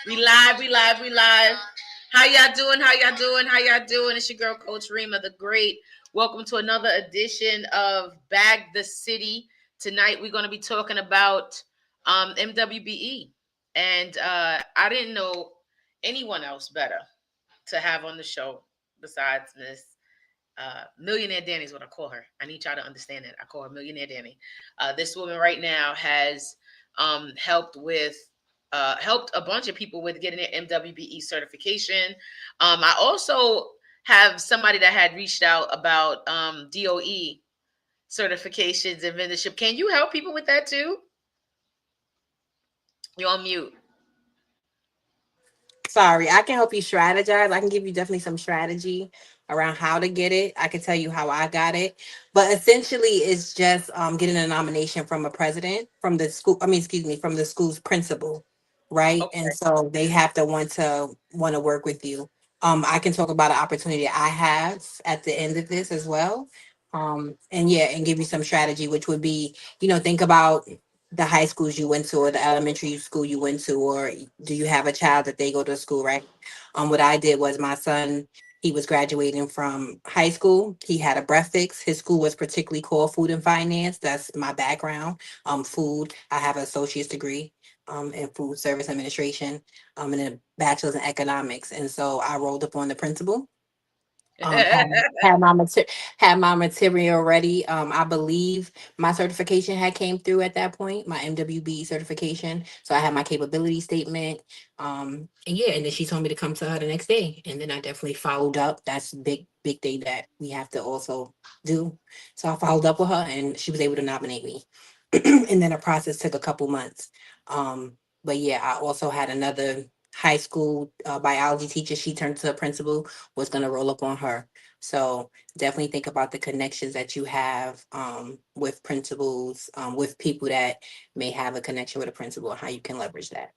We live. How y'all doing? It's your girl, Coach Rema The Great. Welcome to another edition of Bag the City. Tonight, we're going to be talking about MWBE. And I didn't know anyone else better to have on the show besides Miss Millionaire Danny is what I call her. I need y'all to understand that. I call her Millionaire Danny. This woman right now has helped a bunch of people with getting their MWBE certification. I also have somebody that had reached out about DOE certifications and vendorship. Can you help people with that too? You're on mute. Sorry, I can help you strategize. I can give you definitely some strategy around how to get it. I can tell you how I got it. But essentially it's just getting a nomination from a president, from the school, from the school's principal, right? And Okay. so they have to want to work with you. I can talk about an opportunity I have at the end of this as well. And give you some strategy, which would be, think about the high schools you went to or the elementary school you went to, or do you have a child that they go to school, right? What I did was my son, he was graduating from high school. He had a breath fix. His school was particularly called Food and Finance. That's my background. Food. I have an associate's degree in food service administration, and a bachelor's in economics. And so I rolled up on the principal, had had my material ready. I believe my certification had came through at that point, my MWBE certification. So I had my capability statement. And then she told me to come to her the next day, and then I definitely followed up. That's a big thing that we have to also do. So I followed up with her, and she was able to nominate me. And then the process took a couple months. But yeah, I also had another high school biology teacher. She turned to a principal, was going to roll up on her. So definitely think about the connections that you have with principals, with people that may have a connection with a principal, and how you can leverage that.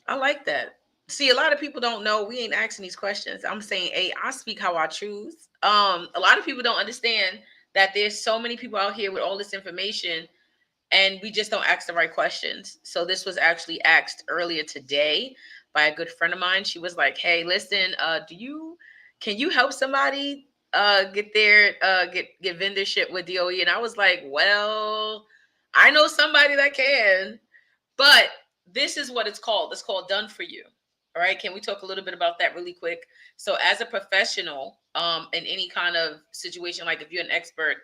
I like that. See, a lot of people don't know. We ain't asking these questions. I'm saying, hey, I speak how I choose. A lot of people don't understand that there's so many people out here with all this information, and we just don't ask the right questions. So this was actually asked earlier today by a good friend of mine. She was like, "Hey, listen, can you help somebody get their get vendorship with DOE?" And I was like, "Well, I know somebody that can." But this is what it's called. It's called done for you. All right. Can we talk a little bit about that really quick? So as a professional, in any kind of situation, like if you're an expert,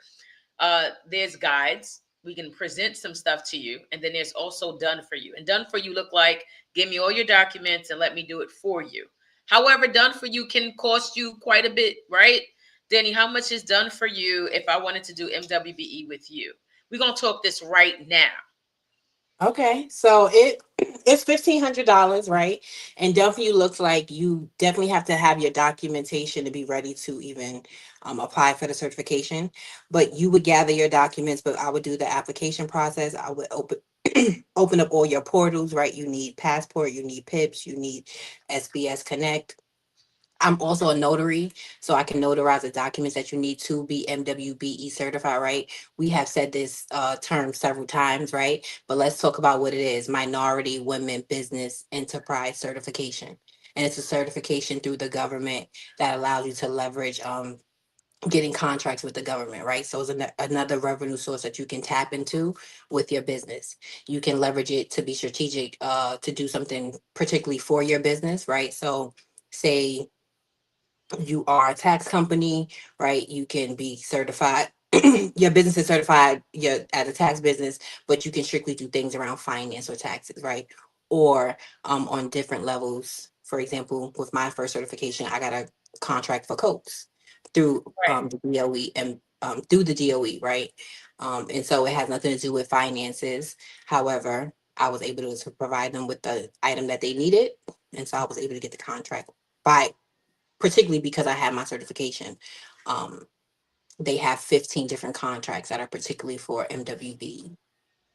there's guides. We can present some stuff to you. And then there's also done for you. And done for you look like, give me all your documents and let me do it for you. However, done for you can cost you quite a bit, right? Danny, how much is done for you if I wanted to do MWBE with you? We're going to talk this right now. Okay, so it's $1,500, right? And definitely looks like you definitely have to have your documentation to be ready to even apply for the certification. But you would gather your documents, but I would do the application process. I would open up all your portals, right? You need passport, you need PIPs, you need SBS Connect. I'm also a notary, so I can notarize the documents that you need to be MWBE certified, right? We have said this term several times, right? But let's talk about what it is: Minority Women Business Enterprise Certification. And it's a certification through the government that allows you to leverage getting contracts with the government, right? So it's another revenue source that you can tap into with your business. You can leverage it to be strategic, to do something particularly for your business, right? So say you are a tax company, right? You can be certified. Your business is certified, you're at a tax business, but you can strictly do things around finance or taxes, right? Or on different levels. For example, with my first certification, I got a contract for coats through Right. the DOE and through the DOE, right? And so it has nothing to do with finances. However, I was able to provide them with the item that they needed. And so I was able to get the contract by particularly because I had my certification. Um, they have 15 different contracts that are particularly for MWB.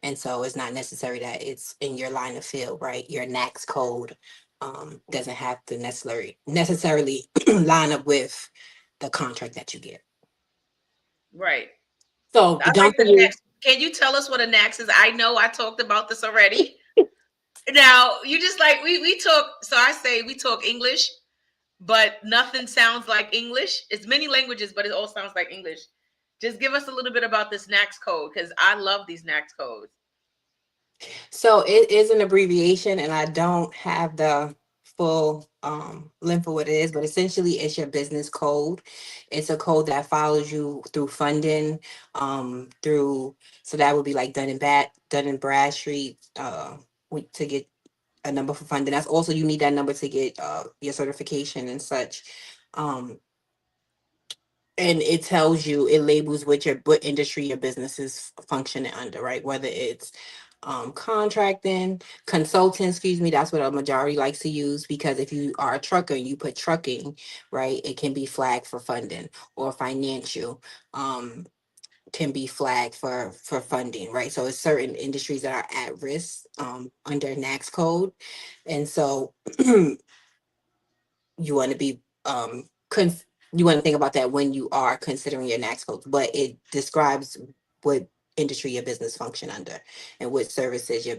And so it's not necessary that it's in your line of field, right? Your NACS code doesn't have to necessarily line up with the contract that you get. Right. So I the like done for the you. Nax. Can you tell us what a Nax is? I know I talked about this already. Now you just like we talk. So I say we talk English, but nothing sounds like English. It's many languages, but it all sounds like English. Just give us a little bit about this NACS code because I love these NACS codes. So it is an abbreviation, and I don't have the full length of what it is, but essentially it's your business code. It's a code that follows you through funding, through so that would be like Dun and Bradstreet, to get a number for funding. That's also you need that number to get your certification and such. Um, and it tells you, it labels what industry your business is functioning under, right? Whether it's contracting, consulting, excuse me, that's what a majority likes to use, because if you are a trucker and you put trucking, right, it can be flagged for funding, or financial can be flagged for funding, right? So it's certain industries that are at risk under NACS code. And so you want to be you want to think about that when you are considering your NACS codes, but it describes what industry your business function under, and what services or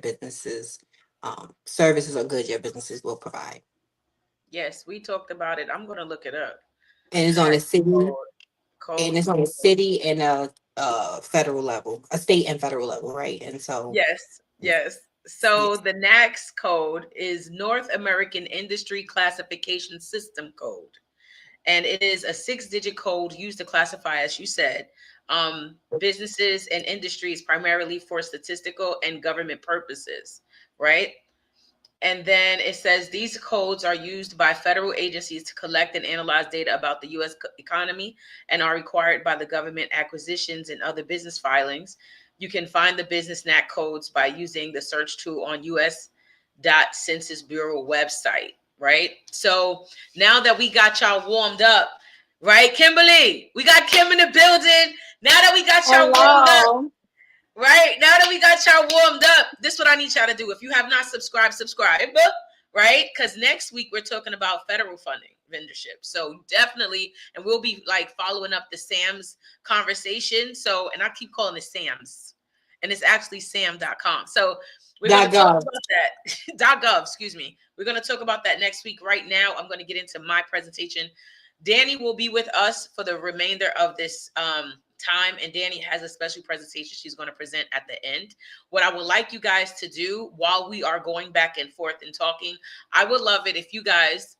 goods your businesses will provide. Yes, we talked about it. I'm gonna look it up. And it's on a NACS city, code, and code it's on a number. city and a federal level, a state and federal level, right? And so Yes, yes. yeah. So the NACS code is North American Industry Classification System code, and it is a 6-digit code used to classify, as you said, businesses and industries primarily for statistical and government purposes, right? And then it says these codes are used by federal agencies to collect and analyze data about the U.S. economy and are required by the government acquisitions and other business filings. You can find the business NAC codes by using the search tool on U.S. Census Bureau website, right? So now that we got y'all warmed up, right, Kimberly? We got Kim in the building. Now that we got y'all warmed up, Hello. right? Now that we got y'all warmed up, this is what I need y'all to do. If you have not subscribed, subscribe, right? Because next week we're talking about federal funding vendorship. So definitely, and we'll be like following up the Sam's conversation. So, and I keep calling it Sam's, and it's actually sam.com. So we're going to talk .gov. about that. .gov, excuse me. We're going to talk about that next week. Right now, I'm going to get into my presentation. Danny will be with us for the remainder of this time, and Danny has a special presentation she's going to present at the end. What I would like you guys to do while we are going back and forth and talking, I would love it if you guys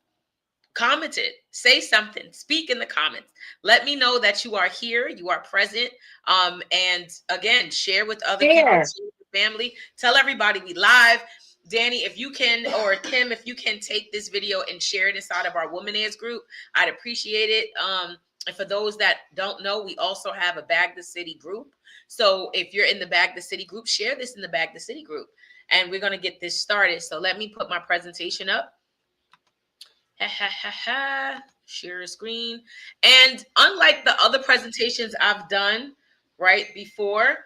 commented, say something, speak in the comments, let me know that you are here, you are present, and again, share with other people, Here. share with your family, tell everybody we live. Danny, if you can, or Kim, if you can take this video and share it inside of our Womanaz group, I'd appreciate it. And for those that don't know, we also have a Bag the City group. So if you're in the Bag the City group, share this in the Bag the City group. And we're going to get this started. So let me put my presentation up. Share a screen. And unlike the other presentations I've done right before,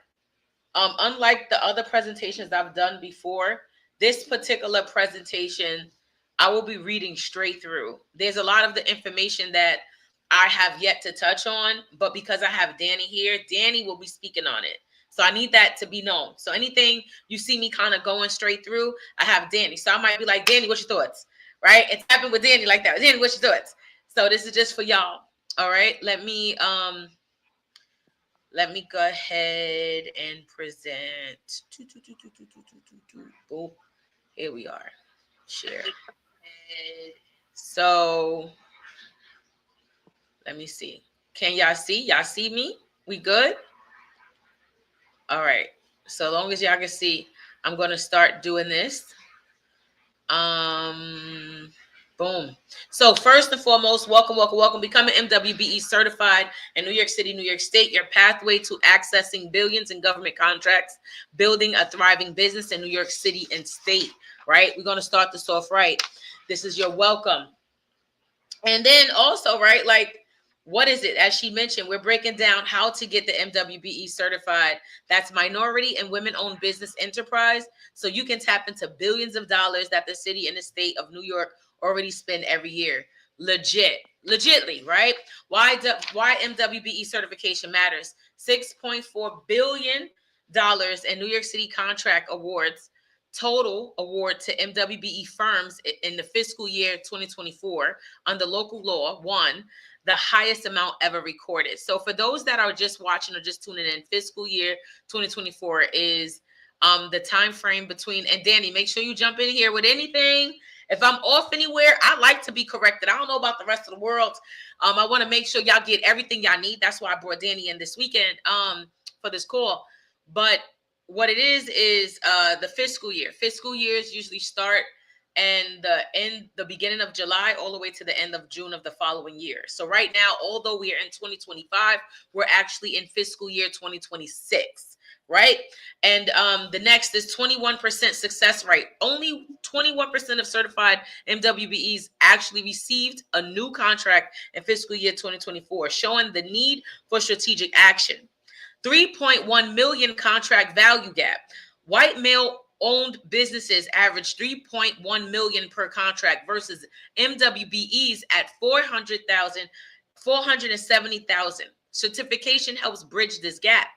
this particular presentation, I will be reading straight through. There's a lot of the information that I have yet to touch on, but because I have Danny here, Danny will be speaking on it. So I need that to be known. So anything you see me kind of going straight through, I have Danny. So I might be like, Danny, what's your thoughts? Right? It's happened with Danny like that. Danny, what's your thoughts? So this is just for y'all. All right. Let me go ahead and present. Oh, here we are. Share. So let me see. Can y'all see? Y'all see me? We good? All right. So long as y'all can see, I'm going to start doing this. Boom. So first and foremost, welcome, welcome, welcome. Becoming MWBE certified in New York City, New York State, your pathway to accessing billions in government contracts, building a thriving business in New York City and state, right? We're going to start this off right. This is your welcome. And then also, right, like, what is it? As she mentioned, we're breaking down how to get the MWBE certified. That's minority and women-owned business enterprise. So you can tap into billions of dollars that the city and the state of New York already spend every year. Legitly, right? Why MWBE certification matters. $6.4 billion in New York City contract awards total award to MWBE firms in the fiscal year 2024 under local law, one, the highest amount ever recorded. So for those that are just watching or just tuning in, fiscal year 2024 is the time frame between, and Danny, make sure you jump in here with anything. If I'm off anywhere, I like to be corrected. I don't know about the rest of the world. I want to make sure y'all get everything y'all need. That's why I brought Danny in this weekend for this call. But what it is the fiscal year. Fiscal years usually start and the beginning of July all the way to the end of June of the following year. So right now, although we are in 2025, we're actually in fiscal year 2026, right? And the next is 21% success rate. Only 21% of certified MWBEs actually received a new contract in fiscal year 2024, showing the need for strategic action. 3.1 million contract value gap. White male owned businesses average 3.1 million per contract versus MWBEs at 400,000, 470,000. Certification helps bridge this gap.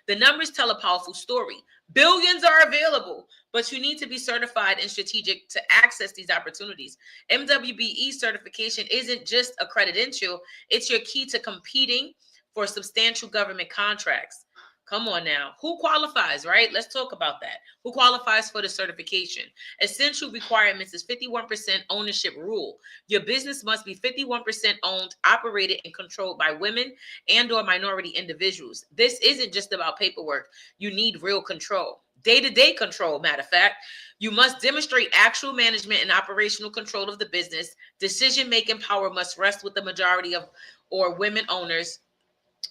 The numbers tell a powerful story. Billions are available, but you need to be certified and strategic to access these opportunities. MWBE certification isn't just a credential, it's your key to competing for substantial government contracts. Come on now. Who qualifies, right? Let's talk about that. Who qualifies for the certification? Essential requirements is 51% ownership rule. Your business must be 51% owned, operated, and controlled by women and or minority individuals. This isn't just about paperwork. You need real control. Day-to-day control, matter of fact. You must demonstrate actual management and operational control of the business. Decision-making power must rest with the majority of or women owners.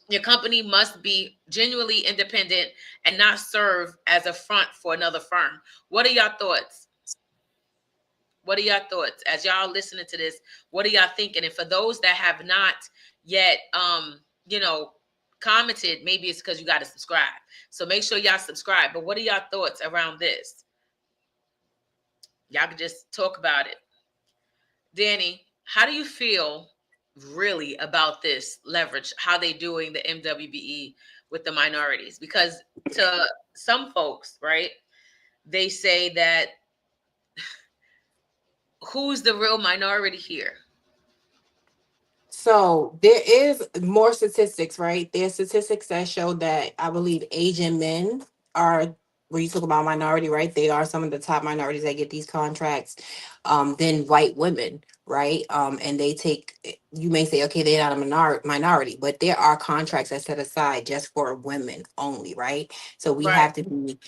Your company must be genuinely independent and not serve as a front for another firm. What are your thoughts? What are your thoughts as y'all listening to this? What are y'all thinking? And for those that have not yet, you know, commented, maybe it's because you got to subscribe. So make sure y'all subscribe. But what are y'all thoughts around this? Y'all can just talk about it. Danny, how do you feel really about this leverage? How they doing the MWBE with the minorities? Because to some folks, right, they say that who's the real minority here? So there is more statistics, right? There's statistics that show that I believe Asian men are, where you talk about minority, right? They are some of the top minorities that get these contracts, than white women, right? And they take, you may say, okay, they're not a minority, but there are contracts that set aside just for women only, right? So we Right. have to be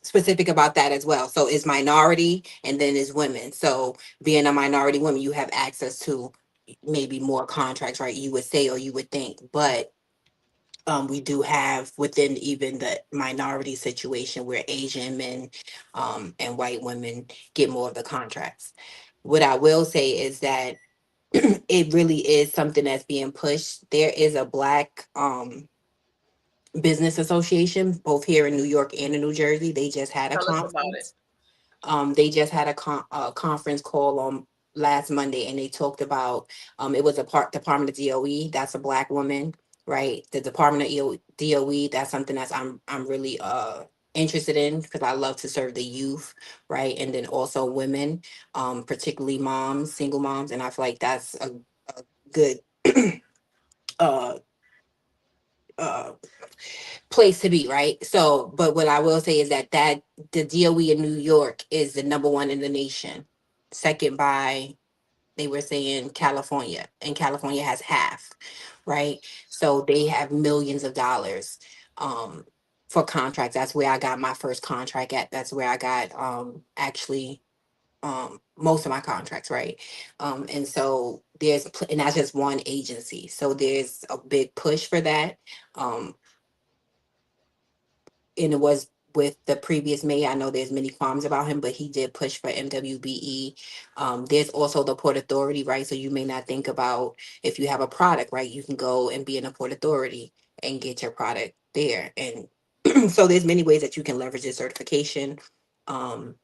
specific about that as well. So it's minority and then it's women. So being a minority woman, you have access to maybe more contracts, right? You would say or you would think, but we do have within even the minority situation where Asian men and white women get more of the contracts. What I will say is that it really is something that's being pushed. There is a black business association both here in New York and in New Jersey. They just had a Tell us about it. conference. They just had a conference call on last Monday, and they talked about it was a Department of DOE. That's a black woman, right? The Department of DOE. That's something that's I'm really interested in because I love to serve the youth, right? And then also women, particularly moms, single moms, and I feel like that's a good uh uh place to be, right? So, but what I will say is that the DOE in New York is the number one in the nation, second by, they were saying, California, and California has half, right? So they have millions of dollars um for contracts. That's where I got my first contract at. That's where I got actually most of my contracts, right? And so and that's just one agency. So there's a big push for that. Um and it was with the previous mayor. I know there's many qualms about him, but he did push for MWBE. There's also the Port Authority, right? So you may not think about, if you have a product, right, you can go and be in a Port Authority and get your product there. And so there's many ways that you can leverage this certification. Um,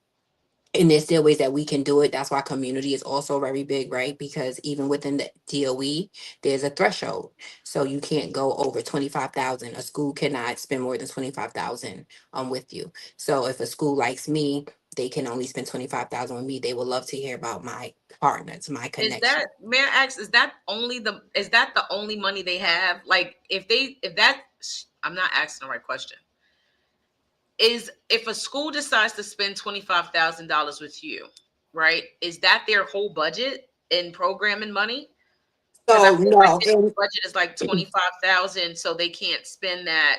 And there's still ways that we can do it. That's why community is also very big, right? Because even within the DOE, there's a threshold. So you can't go over 25,000. A school cannot spend more than 25,000 with you. So if a school likes me, they can only spend 25,000 with me. They would love to hear about my partners, my Is connection. that, may I ask, is that the only money they have? Like if that, I'm not asking the right question. Is if a school decides to spend $25,000 with you, right? Is that their whole budget in programming money? Because I So feel like no, their whole budget is like 25,000, so they can't spend that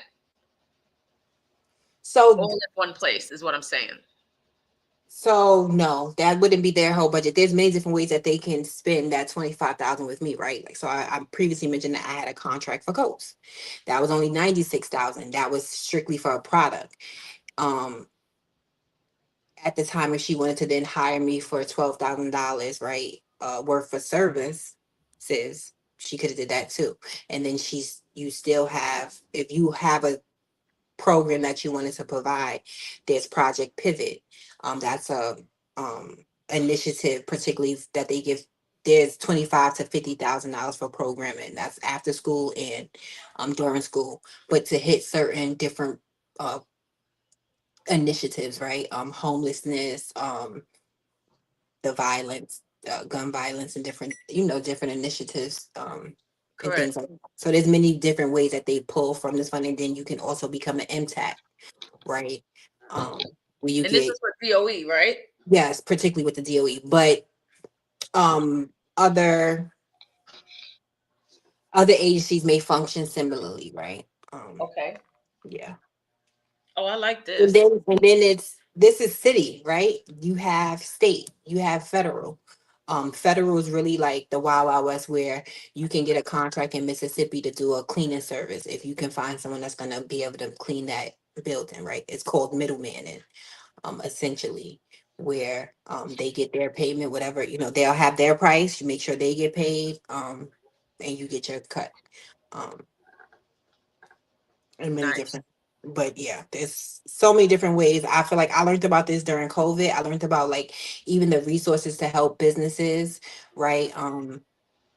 so all in one place. Is what I'm saying. So no, that wouldn't be their whole budget. There's many different ways that they can spend that 25,000 with me, right? Like so I previously mentioned that I had a contract for Coats. That was only 96,000. That was strictly for a product. Um at the time if she wanted to then hire me for $12,000, right? Worth of service, says she could have did that too. And then you still have, if you have a program that you wanted to provide, there's Project Pivot. That's a initiative, particularly that they give. There's 25 to $50,000 for programming. That's after school and during school, but to hit certain different uh initiatives, right? Homelessness, the violence, gun violence, and different, different initiatives, and Correct. things like that. So there's many different ways that they pull from this funding. Then you can also become an MTAC, right? Where you And this get, is for DOE, right? yes, particularly with the DOE, but other agencies may function similarly, right? Okay. Yeah. Oh, I like And this. then this is city, right? You have state, you have federal. Federal is really like the Wild Wild West, where you can get a contract in Mississippi to do a cleaning service if you can find someone that's gonna be able to clean that building, right? It's called middleman, essentially, where they get their payment, whatever, they'll have their price, you make sure they get paid, and you get your cut. Um, in many Nice. different, but yeah, there's so many different ways. I feel like I learned about this during COVID. I learned about like even the resources to help businesses, right?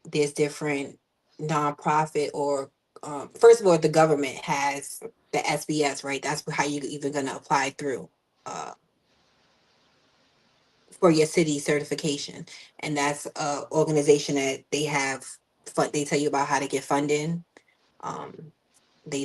There's different nonprofit or first of all, the government has the SBS, right? That's how you even gonna apply through uh for your city certification. And that's a organization that they have they tell you about how to get funding. Um they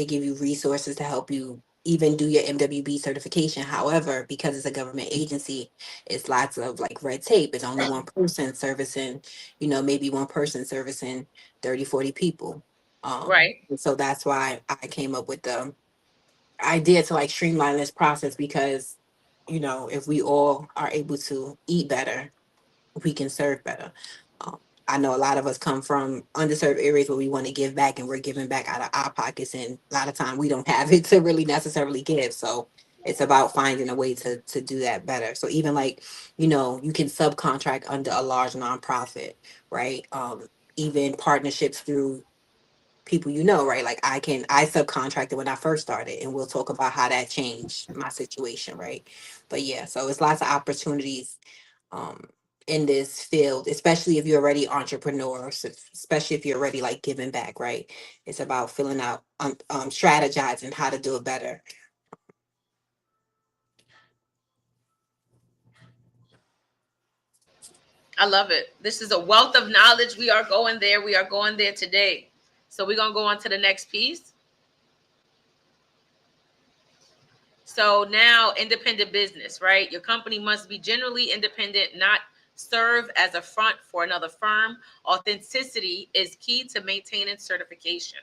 give you resources to help you even do your MWB certification. However, because it's a government agency, it's lots of like red tape. It's only one person servicing, maybe one person servicing 30, 40 people. Right. And so that's why I came up with the idea to like streamline this process, because, if we all are able to eat better, we can serve better. Um, I know a lot of us come from underserved areas where we want to give back, and we're giving back out of our pockets, and a lot of time we don't have it to really necessarily give. So it's about finding a way to do that better. So even like, you can subcontract under a large nonprofit, right? Even partnerships through people, right? Like I subcontracted when I first started, and we'll talk about how that changed my situation, right? But yeah, so it's lots of opportunities um in this field, especially if you're already entrepreneurs, especially if you're already like giving back, right? It's about filling out strategizing how to do it better. I love it. This is a wealth of knowledge. We are going there. We are going there today. So we're gonna go on to the next piece. So now, independent business, right? Your company must be generally independent, not serve as a front for another firm. Authenticity is key to maintaining certification.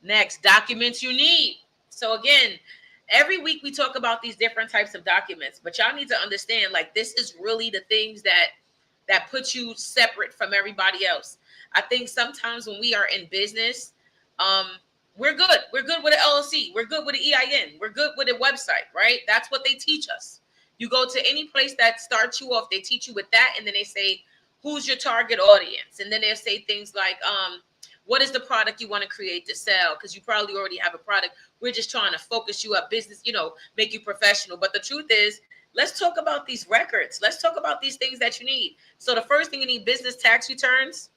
Next, documents you need. So again, every week we talk about these different types of documents, but y'all need to understand, like, this is really the things that put you separate from everybody else. I think sometimes when we are in business, um, we're good. We're good with an LLC. We're good with an EIN. We're good with a website, right? That's what they teach us. You go to any place that starts you off, they teach you with that, and then they say, who's your target audience? And then they'll say things like, what is the product you want to create to sell? Because you probably already have a product. We're just trying to focus you up business, make you professional. But the truth is, Let's talk about these records. Let's talk about these things that you need. So the first thing you need, business tax returns.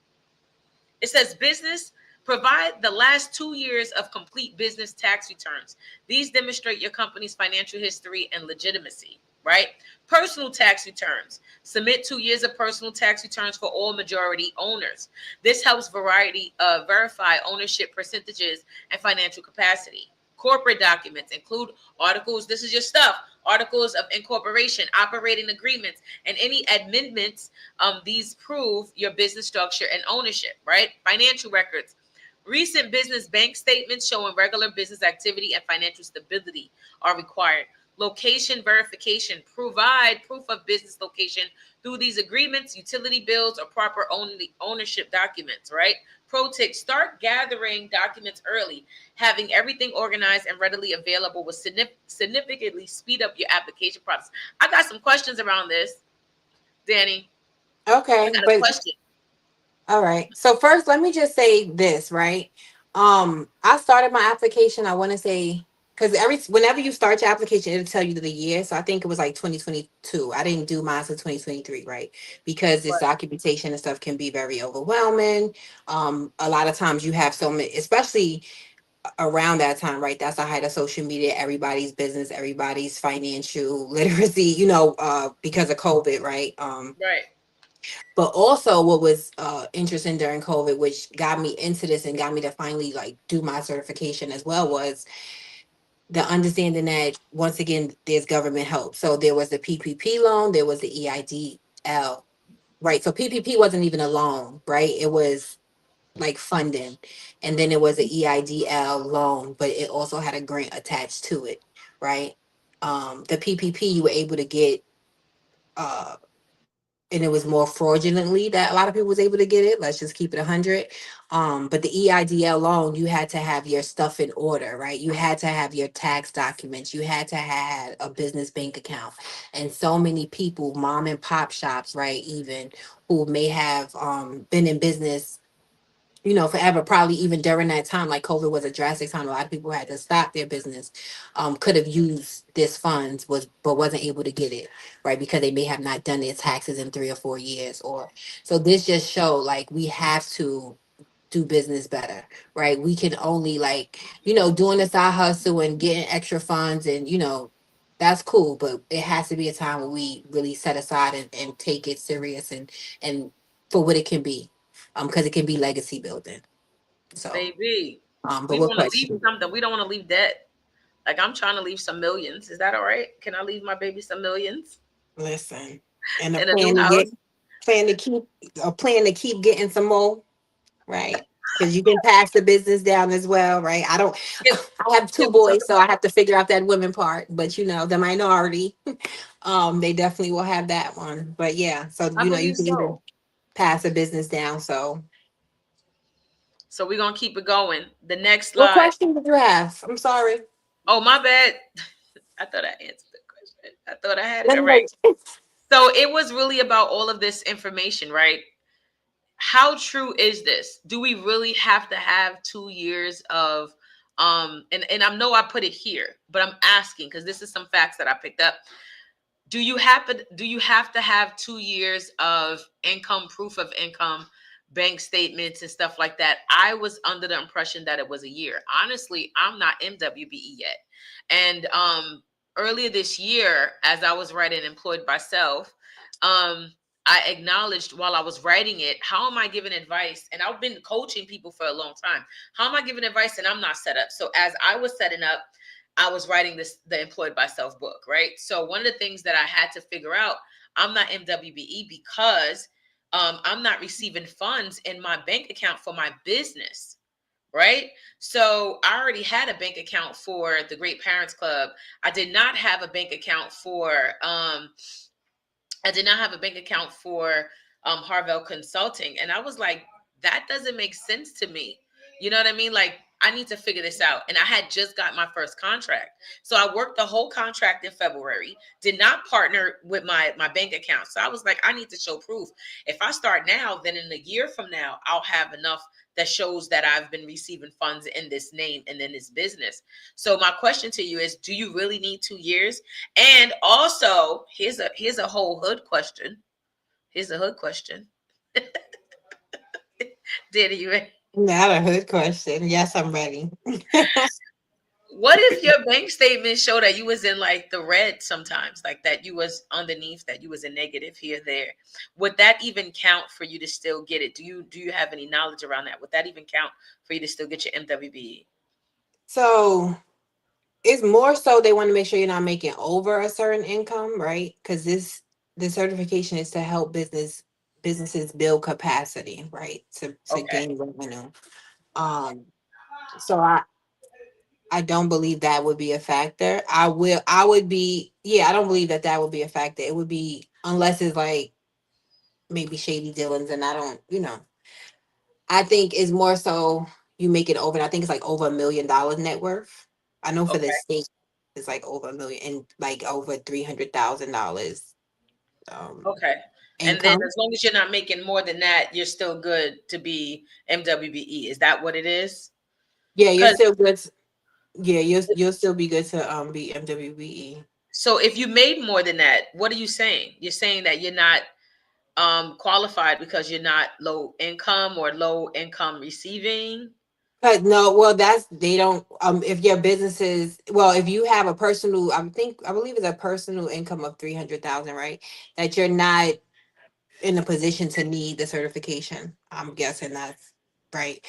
It says business, provide the last 2 years of complete business tax returns. These demonstrate your company's financial history and legitimacy, right? Personal tax returns. Submit 2 years of personal tax returns for all majority owners. This helps verify ownership percentages and financial capacity. Corporate documents include articles. This is your stuff. Articles of incorporation, operating agreements, and any amendments. These prove your business structure and ownership, right? Financial records. Recent business bank statements showing regular business activity and financial stability are required. Location verification. Provide proof of business location through these agreements, utility bills, or proper ownership documents, right? Pro tip, start gathering documents early. Having everything organized and readily available will significantly speed up your application process. I got some questions around this, Danny. I Okay, got a but question. all right. So first, let me just say this, right? I started my application, I want to say, because whenever you start your application, it'll tell you the year. So I think it was like 2022. I didn't do mine until 2023, right? Because this Right, documentation and stuff can be very overwhelming. A lot of times you have so many, especially around that time, right? That's the height of social media, everybody's business, everybody's financial literacy, because of COVID, right? right. But also, what was interesting during COVID, which got me into this and got me to finally like do my certification as well, was the understanding that once again there's government help. So there was the PPP loan, there was the EIDL, right? So PPP wasn't even a loan, right? It was like funding, and then it was the EIDL loan, but it also had a grant attached to it, right? The PPP you were able to get. And it was more fraudulently that a lot of people was able to get it. Let's just keep it 100. But the EIDL loan, you had to have your stuff in order, right? You had to have your tax documents. You had to have a business bank account. And so many people, mom and pop shops, right, even who may have been in business forever, probably even during that time, like COVID was a drastic time. A lot of people had to stop their business, could have used this funds but wasn't able to get it, right? Because they may have not done their taxes in 3 or 4 years or so. This just showed like we have to do business better, right? We can only like, doing the side hustle and getting extra funds and that's cool, but it has to be a time where we really set aside and take it serious and for what it can be, because it can be legacy building. So, Baby, but we what want to leave question? something. We don't want to leave debt. Like I'm trying to leave some millions. Is that all right? Can I leave my baby some millions Listen, and a in a new house? plan to keep a plan to keep getting some more, right? Because you can pass the business down as well, right? I don't. Can, I have two can we talk boys, so I about? have to figure out that women part. But the minority, they definitely will have that one. But yeah, so I you believe can even so. pass a business down. So, So we're gonna keep it going. The next what slide. question did you have? I'm sorry. Oh, my bad. I thought I answered the question. I thought I had it Let all me right. know. So it was really about all of this information, right? How true is this? Do we really have to have 2 years of and I know I put it here, but I'm asking because this is some facts that I picked up. Do you have to have 2 years of income, proof of income, bank statements and stuff like that? I was under the impression that it was a year. Honestly, I'm not MWBE yet. And earlier this year, as I was writing Employed by Self, I acknowledged while I was writing it, how am I giving advice? And I've been coaching people for a long time. How am I giving advice and I'm not set up? So as I was setting up, I was writing the Employed by Self book, right? So one of the things that I had to figure out, I'm not MWBE because I'm not receiving funds in my bank account for my business, right? So I already had a bank account for the Great Parents Club. I did not have a bank account for Harvell Consulting, and I was like, that doesn't make sense to me. You know what I mean? Like I need to figure this out. And I had just got my first contract. So I worked the whole contract in February, did not partner with my bank account. So I was like, I need to show proof. If I start now, then in a year from now, I'll have enough that shows that I've been receiving funds in this name and in this business. So my question to you is, do you really need 2 years? And also, here's a whole hood question. Here's a hood question. Did you ready? Not a hood question. Yes, I'm ready. What if your bank statement show that you was in like the red sometimes, like that you was underneath, that you was a negative here, there? Would that even count for you to still get it? Do you have any knowledge around that? Would that even count for you to still get your MWBE? So it's more so they want to make sure you're not making over a certain income, right? Because the certification is to help businesses build capacity, right? To Okay. gain revenue. Um, so I don't believe that would be a factor. I would be, yeah, I don't believe that that would be a factor. It would be, unless it's like maybe shady dealings, and I don't, I think it's more so you make it over. I think it's like over $1 million net worth. I know for the Okay. state it's like over a million and like over $300,000 um Okay. And then income. as long as you're not making more than that, you're still good to be MWBE. Is that what it is? Yeah, you're Because still good. Yeah, you'll still be good to be MWBE. so if you made more than that, what are you saying? You're saying that you're not qualified because you're not low income or low income receiving. But no, well, that's they don't. If your business is well, if you have a personal, I believe it's a personal income of 300,000, right? That you're not in a position to need the certification. I'm guessing that's right.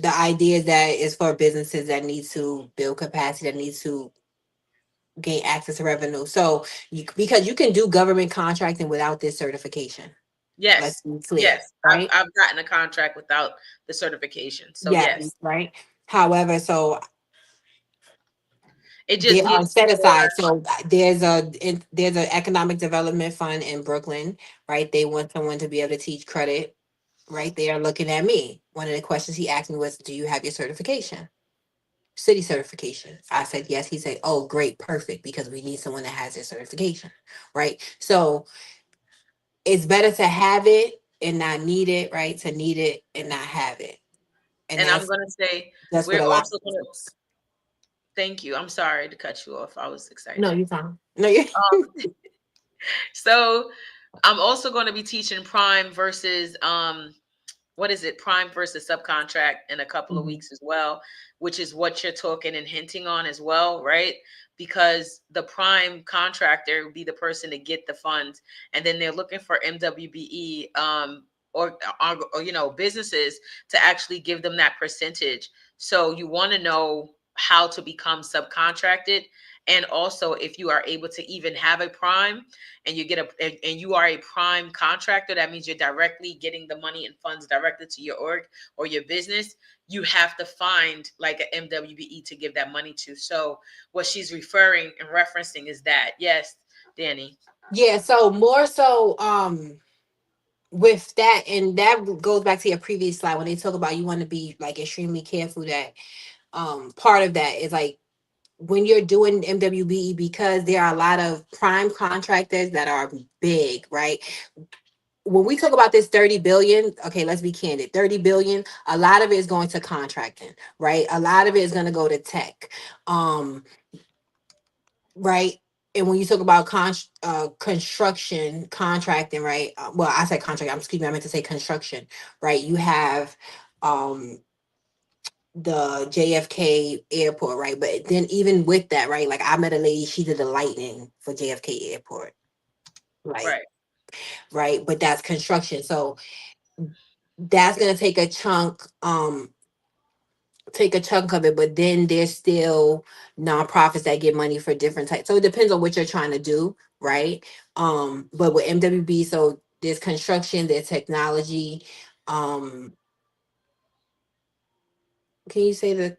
The idea that is for businesses that need to build capacity, that needs to gain access to revenue. So because you can do government contracting without this certification. Let's Yes, be clear, yes, right? I've gotten a contract without the certification. So Yeah, yes, right. However, so it they just are gives set you more. aside. So there's an economic development fund in Brooklyn, right? They want someone to be able to teach credit, right? They are looking at me. One of the questions he asked me was, "Do you have your certification, city certification?" I said yes. He said, "Oh, great, perfect, because we need someone that has their certification," right? So it's better to have it and not need it, right? To need it and not have it, and And I'm gonna say that's what we're a lot of also gonna business. thank you. I'm sorry to cut you off. I was No, excited. you fine. No, you. So I'm also going to be teaching prime versus what is it, prime versus subcontract in a couple of Mhm. weeks as well, which is what you're talking and hinting on as well, right? Because the prime contractor would be the person to get the funds, and then they're looking for MWBE or businesses to actually give them that percentage. So you want to know how to become subcontracted, and also if you are able to even have a prime and you get and you are a prime contractor, that means you're directly getting the money and funds directly to your org or your business. You have to find like an MWBE to give that money to. So what she's referring and referencing is that. Yes, Danny. Yeah, so more so with that, and that goes back to your previous slide when they talk about you want to be like extremely careful that part of that is like when you're doing MWBE, because there are a lot of prime contractors that are big, right? When we talk about this 30 billion, okay, let's be candid. 30 billion, a lot of it is going to contracting, right? A lot of it is going to go to tech. Um right? And when you talk about construction contracting, right? Well, I said contract. Excuse me. I meant to say construction, right? You have um the JFK airport, right? But then even with that, right? Like I met a lady, she did the lighting for JFK airport, like Right. right. But that's construction, so that's gonna take a chunk of it, but then there's still nonprofits that get money for different types. So it depends on what you're trying to do, right? But with MWB, so there's construction, there's technology. Um, can you say the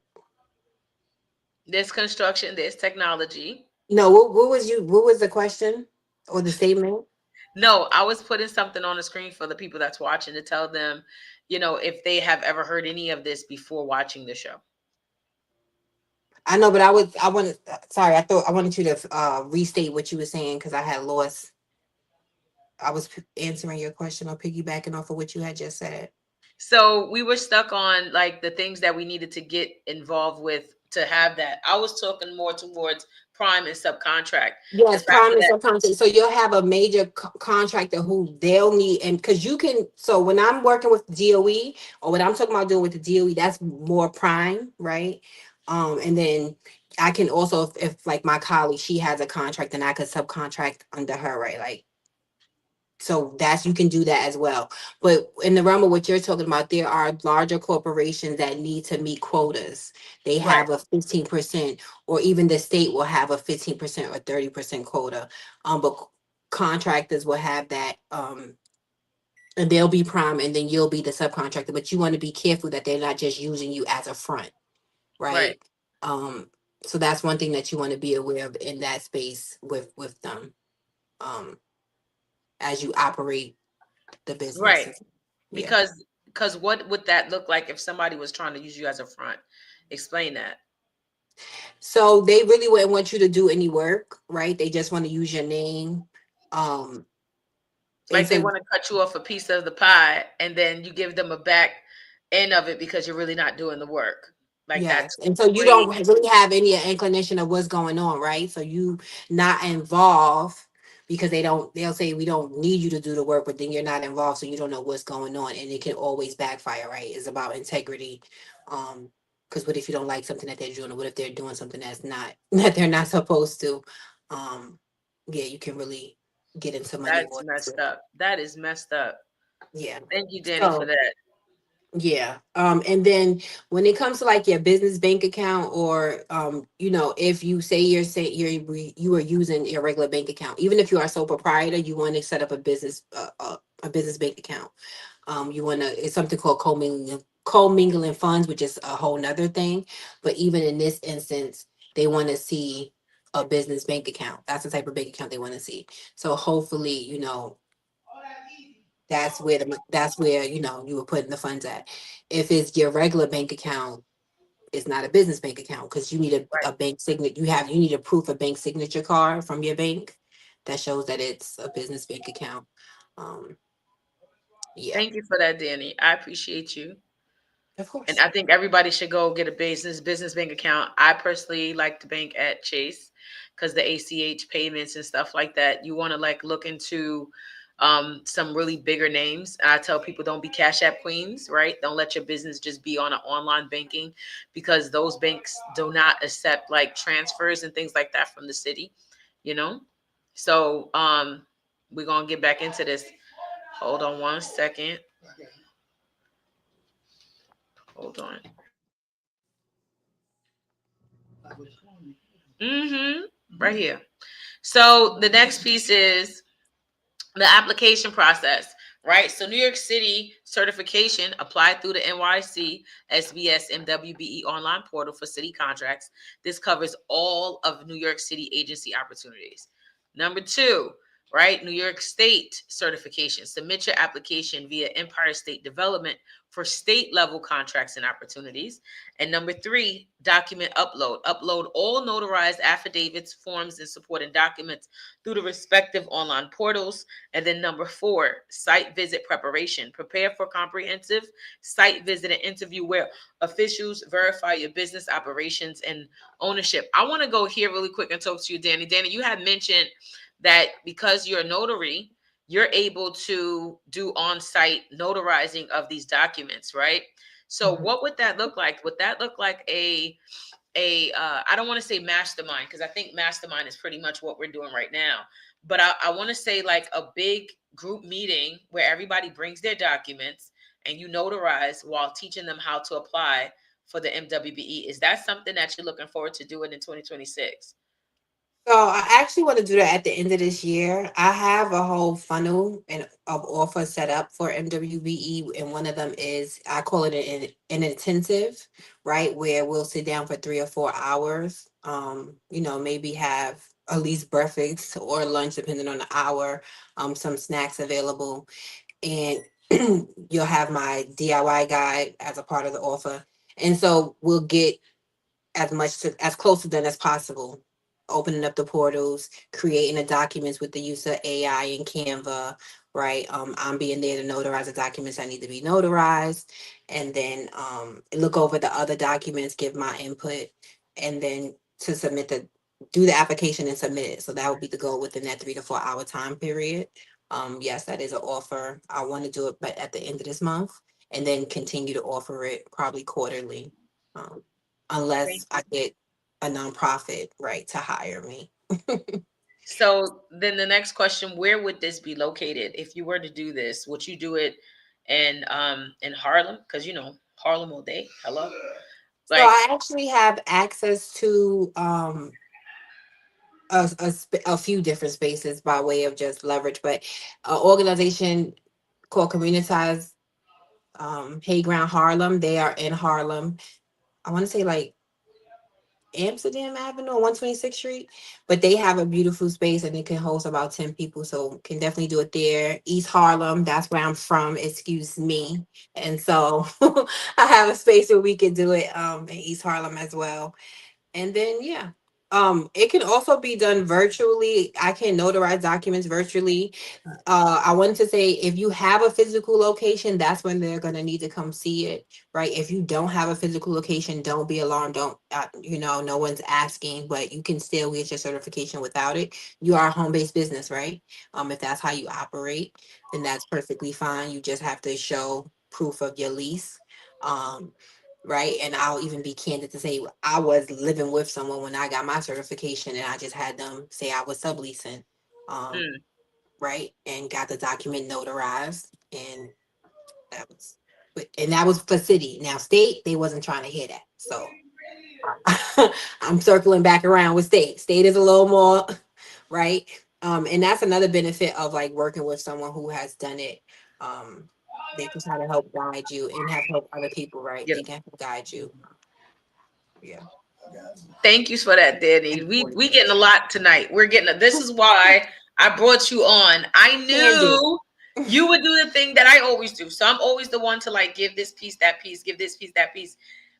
There's construction, there's technology. no? What was the question or the statement? No, I was putting something on the screen for the people that's watching to tell them, if they have ever heard any of this before watching the show. I know, but I wanted, sorry, I wanted you to restate what you were saying because I had lost. I was answering your question or piggybacking off of what you had just said. So we were stuck on like the things that we needed to get involved with to have that. I was talking more towards prime and subcontract. The Yes, fact prime and that subcontract. So you'll have a major contractor who they'll need, and because you can. So when I'm working with DOE, or what I'm talking about doing with the DOE, that's more prime, right? And then I can also, if like my colleague, she has a contract, and I could subcontract under her, right? Like, so that's, you can do that as well. But in the realm of what you're talking about, there are larger corporations that need to meet quotas. They right, have a 15%, or even the state will have a 15% or 30% quota. But contractors will have that, and they'll be prime, and then you'll be the subcontractor. But you want to be careful that they're not just using you as a front, right, right? Um, so that's one thing that you want to be aware of in that space with them, um, as you operate the right. business. Yeah. Because what would that look like if somebody was trying to use you as a front? Explain that. So they really wouldn't want you to do any work, right? They just want to use your name. Um, and Like they so want to cut you off a piece of the pie and then you give them a back end of it because you're really not doing the work. Like that yes, and so you don't way. really have any inclination of what's going on, right? So you not involved because they'll say we don't need you to do the work, but then you're not involved, so you don't know what's going on, and it can always backfire, right? It's about integrity. Because what if you don't like something that they're doing, or what if they're doing something that's not that they're not supposed to? Um, yeah, you can really get into money That's waters messed with. up. That is messed up. Yeah. Thank you, Danny, for So that. yeah. And then when it comes to like your business bank account, or if you say you are using your regular bank account, even if you are sole proprietor, you want to set up a business bank account. You want to, it's something called commingling funds, which is a whole nother thing. But even in this instance, they want to see a business bank account. That's the type of bank account they want to see. So hopefully, that's where you were putting the funds at. If it's your regular bank account, it's not a business bank account, because you need a bank signature. You need a proof of bank signature card from your bank that shows that it's a business bank account. Um, yeah, Thank you for that, Danny. I appreciate you. of And course. I think everybody should go get a business bank account. I personally like to bank at Chase because the ACH payments and stuff like that. You want to like look into some really bigger names. I tell people don't be Cash App queens, right? Don't let your business just be on an online banking because those banks do not accept like transfers and things like that from the city, you know? So we're gonna get back into this. Hold on one second. Hold on. Mm-hmm. Right here. So the next piece is the application process, right? So New York City certification applied through the NYC SBS MWBE online portal for city contracts. This covers all of New York City agency opportunities. Number two, right? New York State certification. Submit your application via Empire State Development for state level contracts and opportunities. And number three, document upload. Upload all notarized affidavits, forms, and supporting documents through the respective online portals. And then number four, site visit preparation. Prepare for comprehensive site visit and interview where officials verify your business operations and ownership. I want to go here really quick and talk to you, Danny. Danny, you had mentioned that because you're a notary, you're able to do on-site notarizing of these documents, right? So Mhm. what would that look like? Would that look like I don't want to say mastermind because I think mastermind is pretty much what we're doing right now. But I want to say like a big group meeting where everybody brings their documents and you notarize while teaching them how to apply for the MWBE. Is that something that you're looking forward to doing in 2026? So I actually want to do that at the end of this year. I have a whole funnel and of offers set up for MWBE, and one of them is, I call it an intensive, right, where we'll sit down for 3 or 4 hours. Maybe have at least breakfast or lunch depending on the hour. Some snacks available, and You'll have my DIY guide as a part of the offer. And so we'll get as close to them as possible. Opening up the portals, creating the documents with the use of AI and Canva, right? I'm being there to notarize the documents that need to be notarized, and then look over the other documents, give my input, and then to do the application and submit it. So that would be the goal within that 3 to 4 hour time period. Yes, that is an offer. I want to do it, but at the end of this month, and then continue to offer it probably quarterly. Um, Thank unless I you. get a nonprofit, right, to hire me. So then the next question, where would this be located if you were to do this? Would you do it in Harlem? Because Harlem all day. Hello. So Like, I actually have access to a few different spaces by way of just leverage, but an organization called Communitize Hayground Harlem. They are in Harlem. I want to say like Amsterdam Avenue on 126th Street, but they have a beautiful space and it can host about 10 people. So can definitely do it there. East Harlem, that's where I'm from, excuse me. And so I have a space where we could do it in East Harlem as well. And then yeah. It can also be done virtually. I can notarize documents virtually. I wanted to say if you have a physical location, that's when they're gonna need to come see it, right? If you don't have a physical location, don't be alarmed. Don't no one's asking, but you can still get your certification without it. You are a home-based business, right? If that's how you operate, then that's perfectly fine. You just have to show proof of your lease. Um, right? And I'll even be candid to say I was living with someone when I got my certification, and I just had them say I was subleasing. Um, mm, right? And got the document notarized, and that was, and that was for city. Now state, they wasn't trying to hear that, so I'm circling back around with state. State is a little more right, and that's another benefit of like working with someone who has done it. They can try to help guide you and have help other people, right? you They can help guide you. Yeah, Thank you for that, Danny. We important. getting a lot tonight. This is why I brought you on. I Can do. knew you would do the thing that I always do. So I'm always the one to like give this piece, that piece, give this piece, that piece.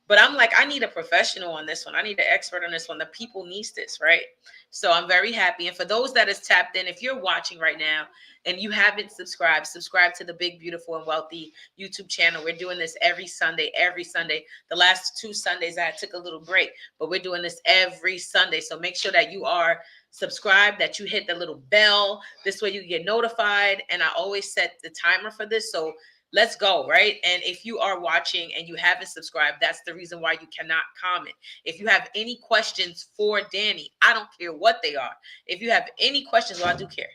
But I'm like, I need a professional on this one. I need an expert on this one. The people needs this, right? So I'm very happy. And for those that is tapped in, if you're watching right now and you haven't subscribed, subscribe to the Big, Beautiful, and Wealthy YouTube channel. We're doing this every Sunday, every Sunday. The last 2 Sundays I took a little break, but we're doing this every Sunday. So make sure that you are subscribed, that you hit the little bell. This way you get notified. And I always set the timer for this. So let's go, right? And if you are watching and you haven't subscribed, that's the reason why you cannot comment. If you have any questions for Danny, I don't care what they are. If you have any questions, well, I do care.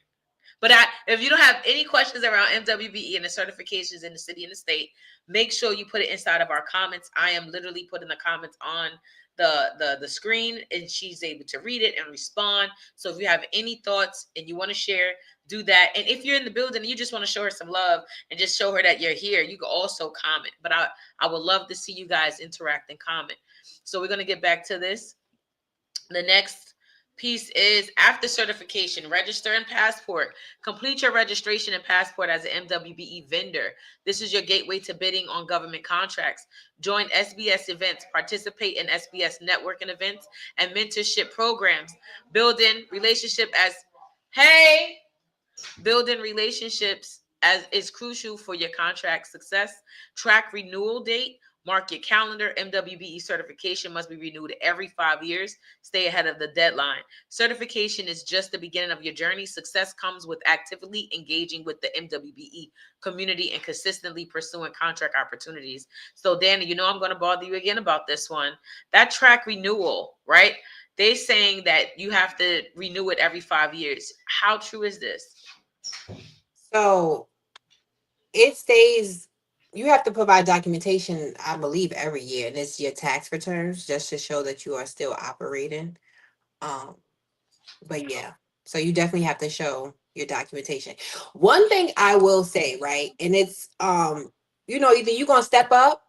But if you don't have any questions around MWBE and the certifications in the city and the state, make sure you put it inside of our comments. I am literally putting the comments on the screen, and she's able to read it and respond. So if you have any thoughts and you want to share, do that. And if you're in the building and you just want to show her some love and just show her that you're here, you can also comment. But I would love to see you guys interact and comment. So we're gonna get back to this. The next piece is after certification, register and passport. Complete your registration and passport as an MWBE vendor. This is your gateway to bidding on government contracts. Join SBS events, participate in SBS networking events and mentorship programs. Building relationship as hey, Building relationships as is crucial for your contract success. Track renewal date. Mark your calendar. MWBE certification must be renewed every 5 years. Stay ahead of the deadline. Certification is just the beginning of your journey. Success comes with actively engaging with the MWBE community and consistently pursuing contract opportunities. So, Danny, I'm going to bother you again about this one. That track renewal, right? They're saying that you have to renew it every 5 years. How true is this? So it stays. You have to provide documentation, I believe, every year, and it's your tax returns just to show that you are still operating. Um, but yeah, so you definitely have to show your documentation. One thing I will say, right, and it's either you're gonna step up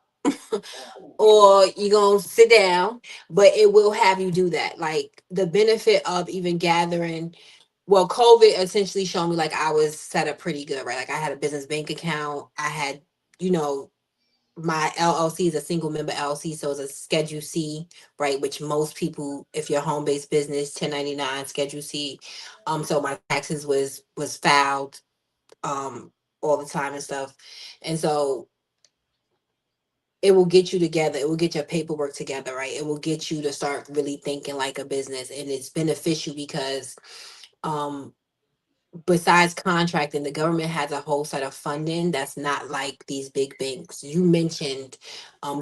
or you're gonna sit down, but it will have you do that. Like the benefit of even gathering well, COVID essentially showed me like I was set up pretty good, right? Like I had a business bank account. I had, you know, my LLC is a single member LLC, so it's a Schedule C, right? Which most people, if you're home based business, 1099 Schedule C. So my taxes was filed all the time and stuff, and so it will get you together. It will get your paperwork together, right? It will get you to start really thinking like a business, and it's beneficial because um besides contracting, the government has a whole set of funding that's not like these big banks. You mentioned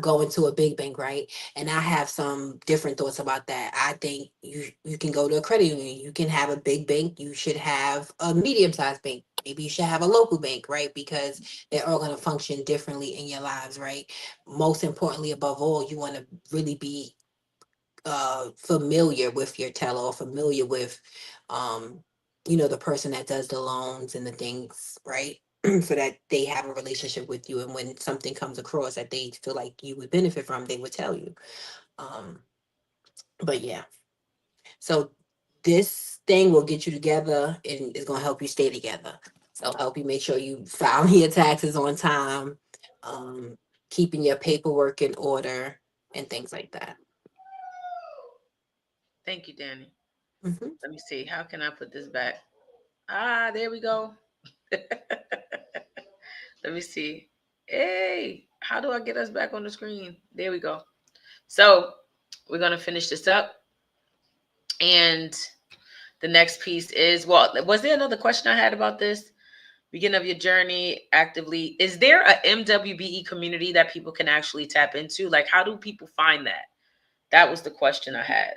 going to a big bank, right? And I have some different thoughts about that. I think you can go to a credit union. You can have a big bank. You should have a medium-sized bank. Maybe you should have a local bank, right? Because they're all going to function differently in your lives, right? Most importantly, above all, you want to really be familiar with your teller or familiar with um the person that does the loans and the things, right? So that they have a relationship with you, and when something comes across that they feel like you would benefit from, they would tell you. um but yeah, so this thing will get you together and is going to help you stay together. So help you make sure you file your taxes on time, um keeping your paperwork in order and things like that. Thank you, Danny. Hmm. Let me see. How can I put this back? Ah, there we go. Let me see. Hey, how do I get us back on the screen? There we go. So we're gonna finish this up, and the next piece is, well, was there another question I had about this? Beginning of your journey actively. Is there a MWBE community that people can actually tap into? Like, how do people find that? That was the question I had.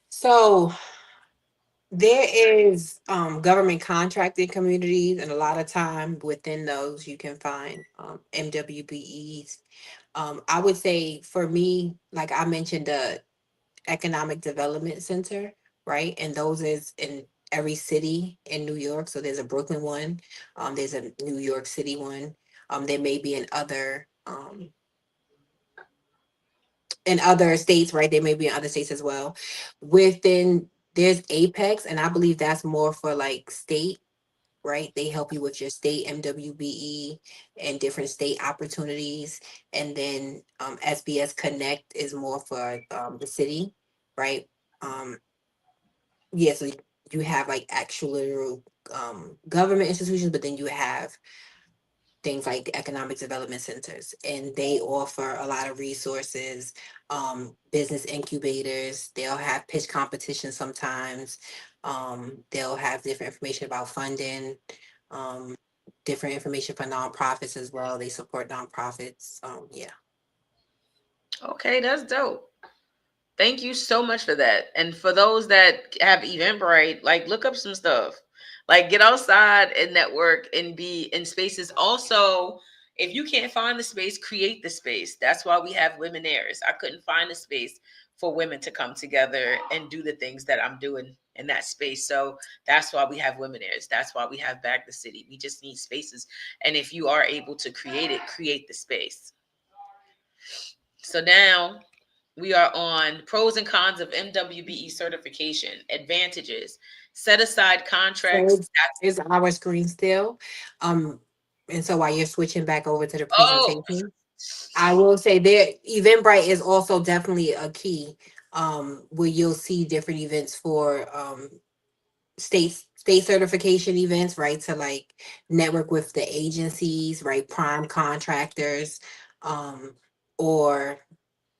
So there is government contracting communities, and a lot of time within those you can find MWBEs. I would say for me, like I mentioned, the Economic Development Center, right? And those is in every city in New York. So there's a Brooklyn one, there's a New York City one. There may be in other states, right? They may be in other states as well. Within there's Apex, and I believe that's more for like state, right? They help you with your state MWBE and different state opportunities. And then SBS Connect is more for the city, right? Um, yeah, so you have like actual government institutions, but then you have things like economic development centers, and they offer a lot of resources, business incubators. They'll have pitch competitions sometimes. They'll have different information about funding, um, different information for nonprofits as well. They support nonprofits. Yeah. Okay, that's dope. Thank you so much for that. And for those that have Eventbrite, like look up some stuff. Like get outside and network and be in spaces. Also, if you can't find the space, create the space. That's why we have women airs. I couldn't find a space for women to come together and do the things that I'm doing in that space. So that's why we have women airs. That's why we have Back the City. We just need spaces. And if you are able to create it, create the space. So now we are on pros and cons of MWBE certification, advantages, set aside So contracts. it's our screen still. Um, and so while you're switching back over to the Oh, presentation, I will say there Eventbrite is also definitely a key, where you'll see different events for state certification events, right? To like network with the agencies, right? Prime contractors, um, or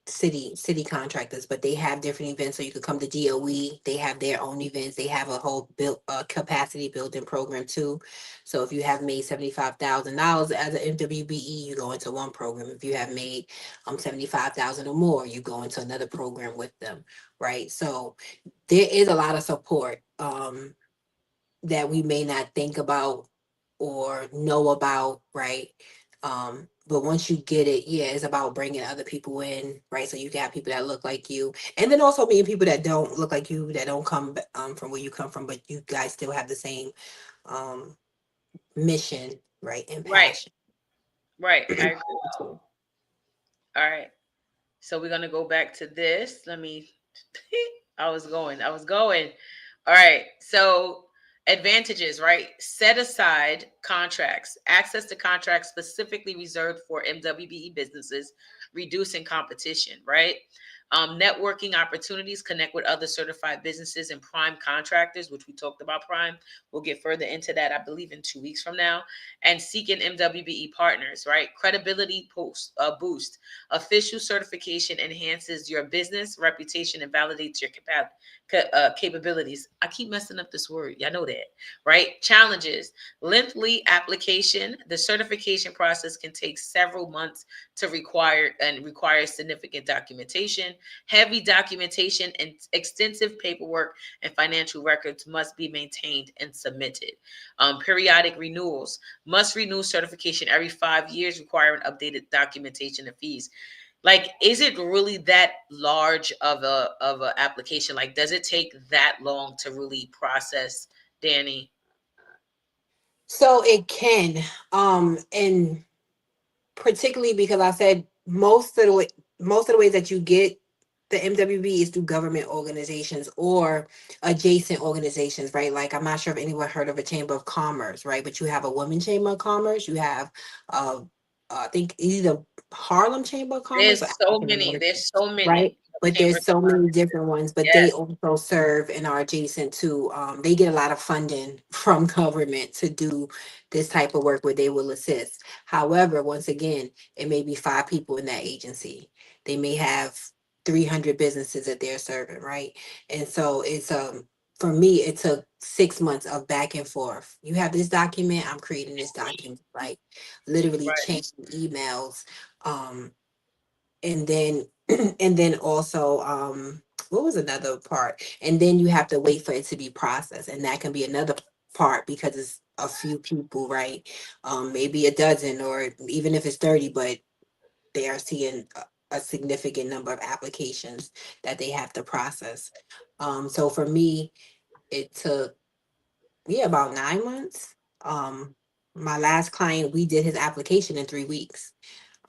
city contractors, but they have different events. So you could come to DOE. They have their own events. They have a whole build capacity building program too. So if you have made $75,000 as an MWBE, you go into one program. If you have made 75,000 or more, you go into another program with them, right? So there is a lot of support that we may not think about or know about, right? But once you get it, yeah, it's about bringing other people in, right? So you can have people that look like you, and then also meeting people that don't look like you, that don't come from where you come from, but you guys still have the same um, mission, right, and right, passion. right. I agree. All right. So we're gonna go back to this. Let me. I was going. All right. So Advantages, right? Set aside contracts, access to contracts specifically reserved for MWBE businesses, reducing competition, right? Networking opportunities, connect with other certified businesses and prime contractors, which we talked about prime. We'll get further into that, I believe, in 2 weeks from now. And seeking MWBE partners, right? Credibility boost. Official certification enhances your business reputation and validates your capabilities. I keep messing up this word. Y'all know that, right? Challenges, lengthy application. The certification process can take several months to require significant documentation. Heavy documentation and extensive paperwork and financial records must be maintained and submitted. Periodic renewals must renew certification every 5 years, requiring updated documentation and fees. Like, is it really that large of a application? Like, does it take that long to really process, Danny? So it can, and particularly because I said most of the ways that you get the MWB is through government organizations or adjacent organizations, right? Like I'm not sure if anyone heard of a chamber of commerce, right? But you have a women chamber of commerce, you have I think either Harlem Chamber of Commerce or There's so African many. American, There's so right? many But chambers there's of so many commerce. different ones, but they Yes, also serve and are adjacent to they get a lot of funding from government to do this type of work where they will assist. However, once again, it may be 5 people in that agency. They may have 300 businesses that they're serving, right? And so it's for me, it took 6 months of back and forth. You have this document, I'm creating this document, like literally right. changing emails. And then and then also what was another part? And then you have to wait for it to be processed. And that can be another part because it's a few people, right? Maybe a dozen or even if it's 30, but they are seeing a significant number of applications that they have to process. So for me, it took about 9 months. My last client, we did his application in 3 weeks,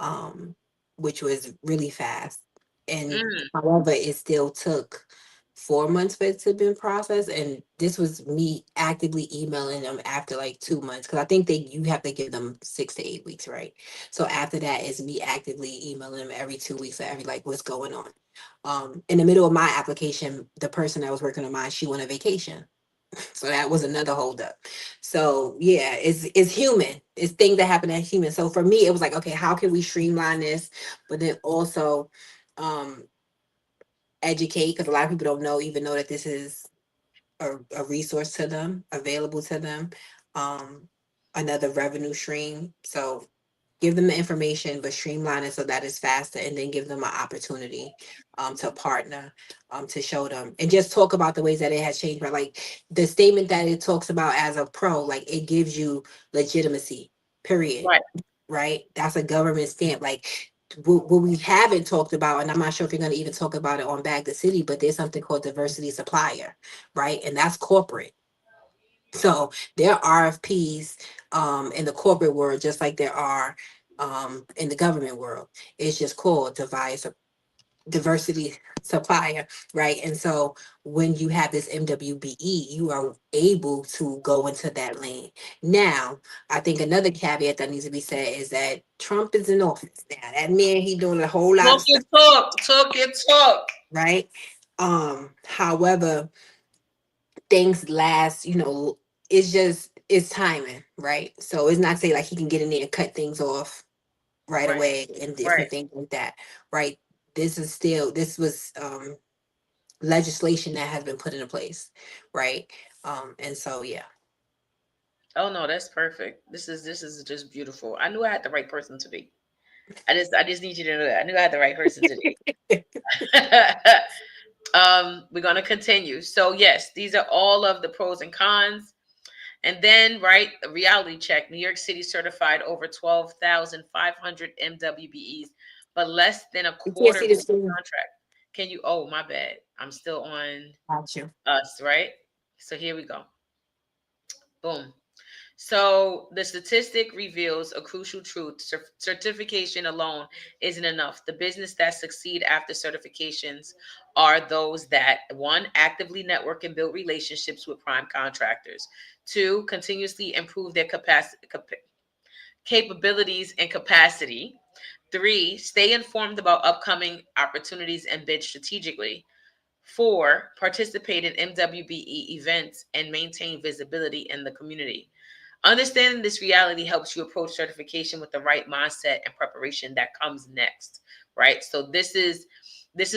um, which was really fast. And Mm, however, it still took 4 months for it to been processed. And this was me actively emailing them after like 2 months because I think you have to give them 6 to 8 weeks, right? So after that is me actively emailing them every 2 weeks or every like what's going on. In the middle of my application, the person that was working on mine, she went on vacation. So that was another holdup. So yeah, it's human. It's things that happen as human. So for me, it was like, okay, how can we streamline this? But then also um educate because a lot of people don't know even know that this is a resource to them, available to them, um, another revenue stream. So give them the information, but streamline it so that it's faster, and then give them an opportunity to partner, to show them, and just talk about the ways that it has changed. But like the statement that it talks about as a pro, like it gives you legitimacy. Period. right. Right? That's a government stamp. Like what we haven't talked about, and I'm not sure if you're going to even talk about it on Bag the City, but there's something called diversity supplier, right? And that's corporate. So there are RFPs in the corporate world, just like there are in the government world. It's just called diversity supplier, right? And so when you have this MWBE, you are able to go into that lane. Now, I think another caveat that needs to be said is that Trump is in office now. That man, he doing a whole lot Talk of your stuff, talk. Talk your talk. right? However, things last, it's just it's timing, right? So it's not say like he can get in there and cut things off right Right. away and Right. different things like that, right? This was legislation that has been put into place, right? And so yeah. Oh no, that's perfect. This is just beautiful. I knew I had the right person today. I just need you to know that. I knew I had the right person today. We're gonna continue. So yes, these are all of the pros and cons. And then, right, a reality check. New York City certified over 12,500 MWBEs, but less than a You can't quarter see the reach screen. contract. Can you? Oh, my bad. I'm still on Got you. us, right? So here we go. Boom. So the statistic reveals a crucial truth. Certification alone isn't enough. The business that succeed after certifications are those that, one, actively network and build relationships with prime contractors. Two, continuously improve their capabilities and capacity. Three, stay informed about upcoming opportunities and bid strategically. Four, participate in MWBE events and maintain visibility in the community. Understanding this reality helps you approach certification with the right mindset and preparation that comes next, right? So this is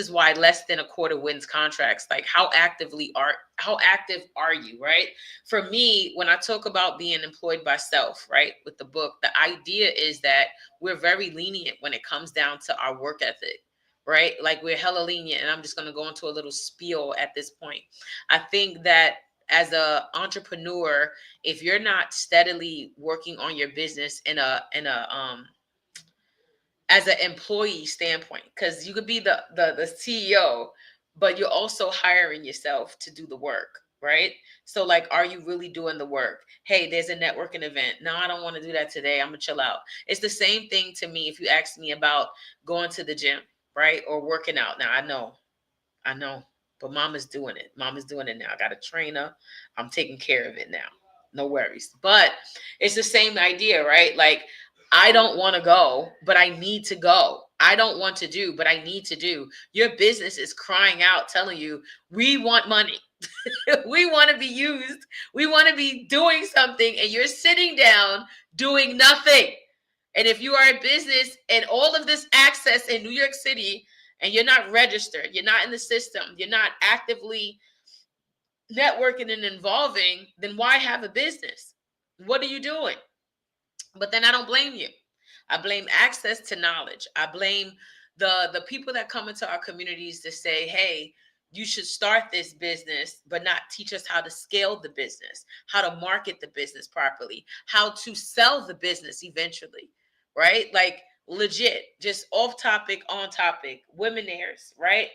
why less than a quarter wins contracts. Like how active are you, right? For me, when I talk about being employed by self, right, with the book, the idea is that we're very lenient when it comes down to our work ethic, right? Like we're hella lenient, and I'm just going to go into a little spiel at this point. I think that as a entrepreneur, if you're not steadily working on your business in a as an employee standpoint, because you could be the CEO, but you're also hiring yourself to do the work, right? So like, are you really doing the work? Hey, there's a networking event. No, I don't want to do that today. I'm gonna chill out. It's the same thing to me if you ask me about going to the gym, right, or working out. Now I know, but mama's doing it. Mama's doing it now. I got a trainer. I'm taking care of it now. No worries. But it's the same idea, right? Like, I don't want to go, but I need to go. I don't want to do, but I need to do. Your business is crying out, telling you, we want money. We want to be used. We want to be doing something, and you're sitting down doing nothing. And if you are a business and all of this access in New York City, and you're not registered, you're not in the system, you're not actively networking and involving, then why have a business? What are you doing? But then I don't blame you. I blame access to knowledge. I blame the people that come into our communities to say, hey, you should start this business, but not teach us how to scale the business, how to market the business properly, how to sell the business eventually, right? Like legit, just off topic, on topic, women-airs, right?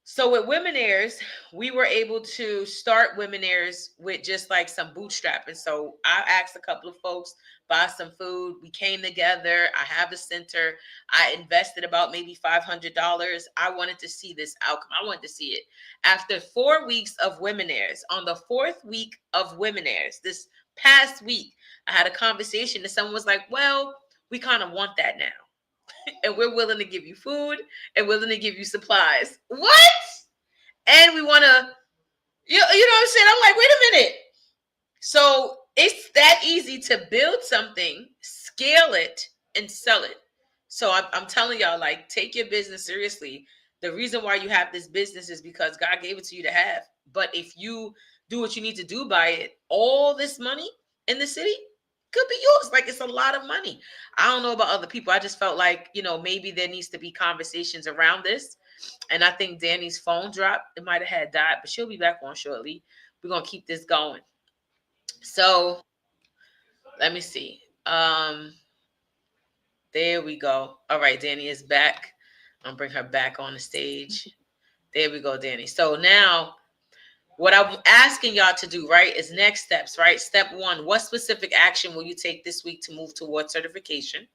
So with Women-airs, we were able to start Women-airs with just like some bootstrapping. So I asked a couple of folks, buy some food. We came together. I have a center. I invested about maybe $500. I wanted to see this outcome. I wanted to see it. After 4 weeks of Women-airs, on the fourth week of Women-airs, this past week, I had a conversation and someone was like, well, we kind of want that now, and we're willing to give you food and willing to give you supplies. What? And we want to, you know what I'm saying? I'm like, wait a minute. So it's that easy to build something, scale it, and sell it. So I'm telling y'all, like, take your business seriously. The reason why you have this business is because God gave it to you to have. But if you do what you need to do by it, all this money in the city could be yours. Like, it's a lot of money. I don't know about other people. I just felt like, maybe there needs to be conversations around this. And I think Danny's phone dropped. It might have had died, but she'll be back on shortly. We're going to keep this going. So let me see. There we go. All right, Danny is back. I'll bring her back on the stage. There we go, Danny. So now what I'm asking y'all to do, right, is next steps, right? Step one, what specific action will you take this week to move towards certification?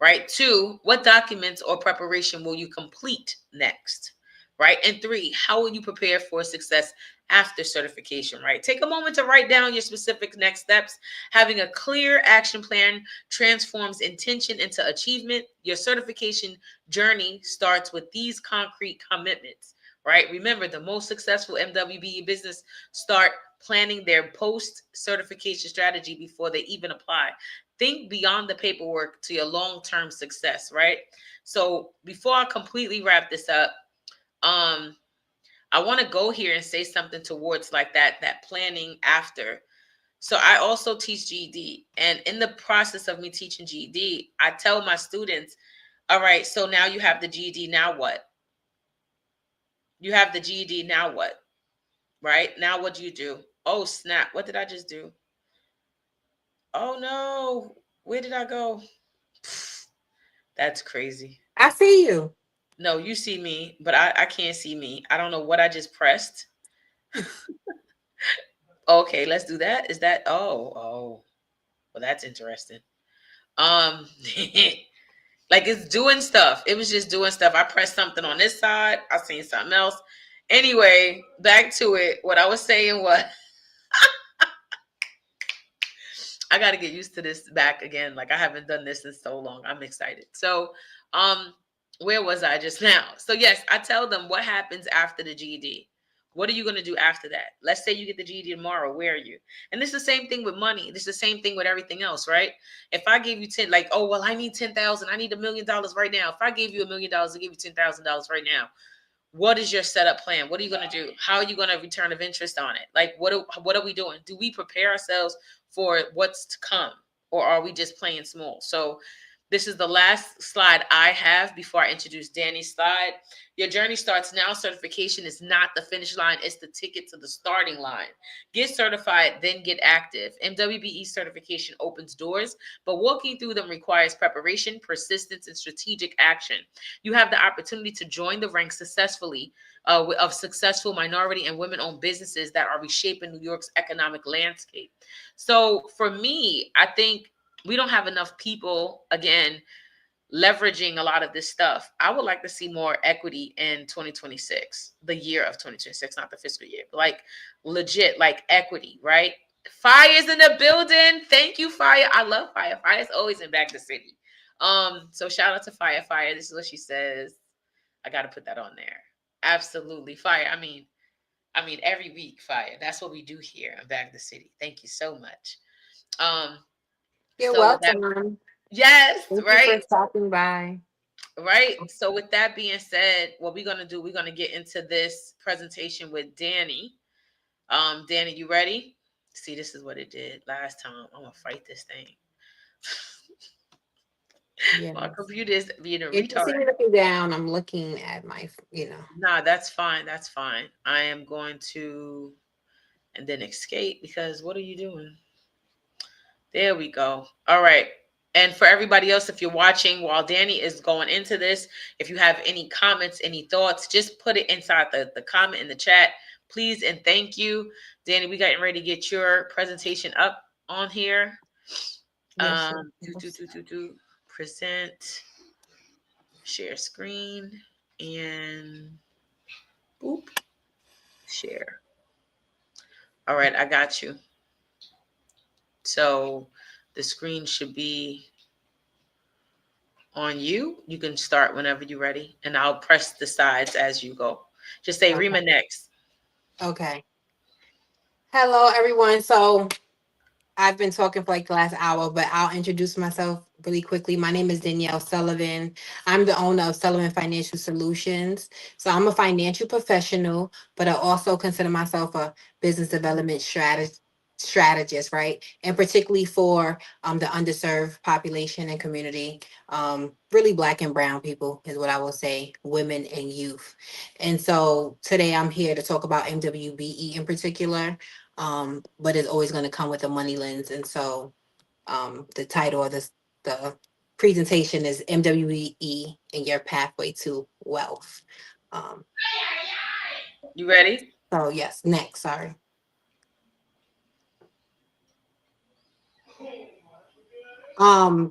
Right? Two, what documents or preparation will you complete next? Right? And three, how will you prepare for success after certification? Right? Take a moment to write down your specific next steps. Having a clear action plan transforms intention into achievement. Your certification journey starts with these concrete commitments. Right? Remember, the most successful MWBE business start planning their post certification strategy before they even apply. Think beyond the paperwork to your long-term success, right? So before I completely wrap this up, I want to go here and say something towards like that planning after. So I also teach GED, and in the process of me teaching GED, I tell my students, all right, so now you have the GED, now what? You have the GED, now what? Right? Now what do you do? Oh, snap. What did I just do? Oh no. Where did I go? That's crazy. I see you. No, you see me, but I can't see me. I don't know what I just pressed. Okay, let's do that. Is that well that's interesting. Um like it's doing stuff. It was just doing stuff. I pressed something on this side, I seen something else. Anyway, back to it. What I was saying was I got to get used to this back again. Like I haven't done this in so long. I'm excited. So, um, where was I just now? So yes, I tell them what happens after the GED. What are you going to do after that? Let's say you get the GED tomorrow. Where are you? And this is the same thing with money. This is the same thing with everything else, right? If I gave you 10, like, oh well, I need 10,000. I need $1 million right now. If I gave you $1 million, I give you $10,000 right now. What is your setup plan? What are you going to do? How are you going to return of interest on it? Like what are we doing? Do we prepare ourselves for what's to come, or are we just playing small? So this is the last slide I have before I introduce Danny's slide. Your journey starts now. Certification is not the finish line. It's the ticket to the starting line. Get certified, then get active. MWBE certification opens doors, but walking through them requires preparation, persistence, and strategic action. You have the opportunity to join the ranks successfully of successful minority and women-owned businesses that are reshaping New York's economic landscape. So for me, I think we don't have enough people, again, leveraging a lot of this stuff. I would like to see more equity in 2026, the year of 2026, not the fiscal year, but like legit, like equity, right? Fire's in the building. Thank you, Fire. I love Fire. Fire's always in back to city. So shout out to Fire. Fire. This is what she says. I got to put that on there. Absolutely, Fire. I mean, every week, Fire. That's what we do here in back to city. Thank you so much. Um, You're so with that, welcome. yes, Thank you right. for stopping by. Right. So with that being said, what we're gonna do, we're gonna get into this presentation with Danny. Danny, you ready? See, this is what it did last time. I'm gonna fight this thing. My Yes. computer is being a If you see retard. me looking down, I'm looking at my. Nah, that's fine. That's fine. I am going to and then escape because what are you doing? There we go. All right. And for everybody else, if you're watching while Danny is going into this, if you have any comments, any thoughts, just put it inside the comment in the chat, please. And thank you. Danny, we getting ready to get your presentation up on here. Yes, yes, Do, do, yes. do, do, do. Present, share screen, and boop, share. All right, I got you. So the screen should be on you. You can start whenever you're ready, and I'll press the sides as you go. Just say Okay. Rima next. Okay. Hello, everyone. So I've been talking for like the last hour, but I'll introduce myself really quickly. My name is Danielle Sullivan. I'm the owner of Sullivan Financial Solutions. So I'm a financial professional, but I also consider myself a business development strategist, right? And particularly for the underserved population and community, really Black and brown people is what I will say, women and youth. And so today I'm here to talk about MWBE in particular, but it's always going to come with a money lens. And so the title of the presentation is MWBE and Your Pathway to Wealth. Um, You ready? so yes, next, sorry.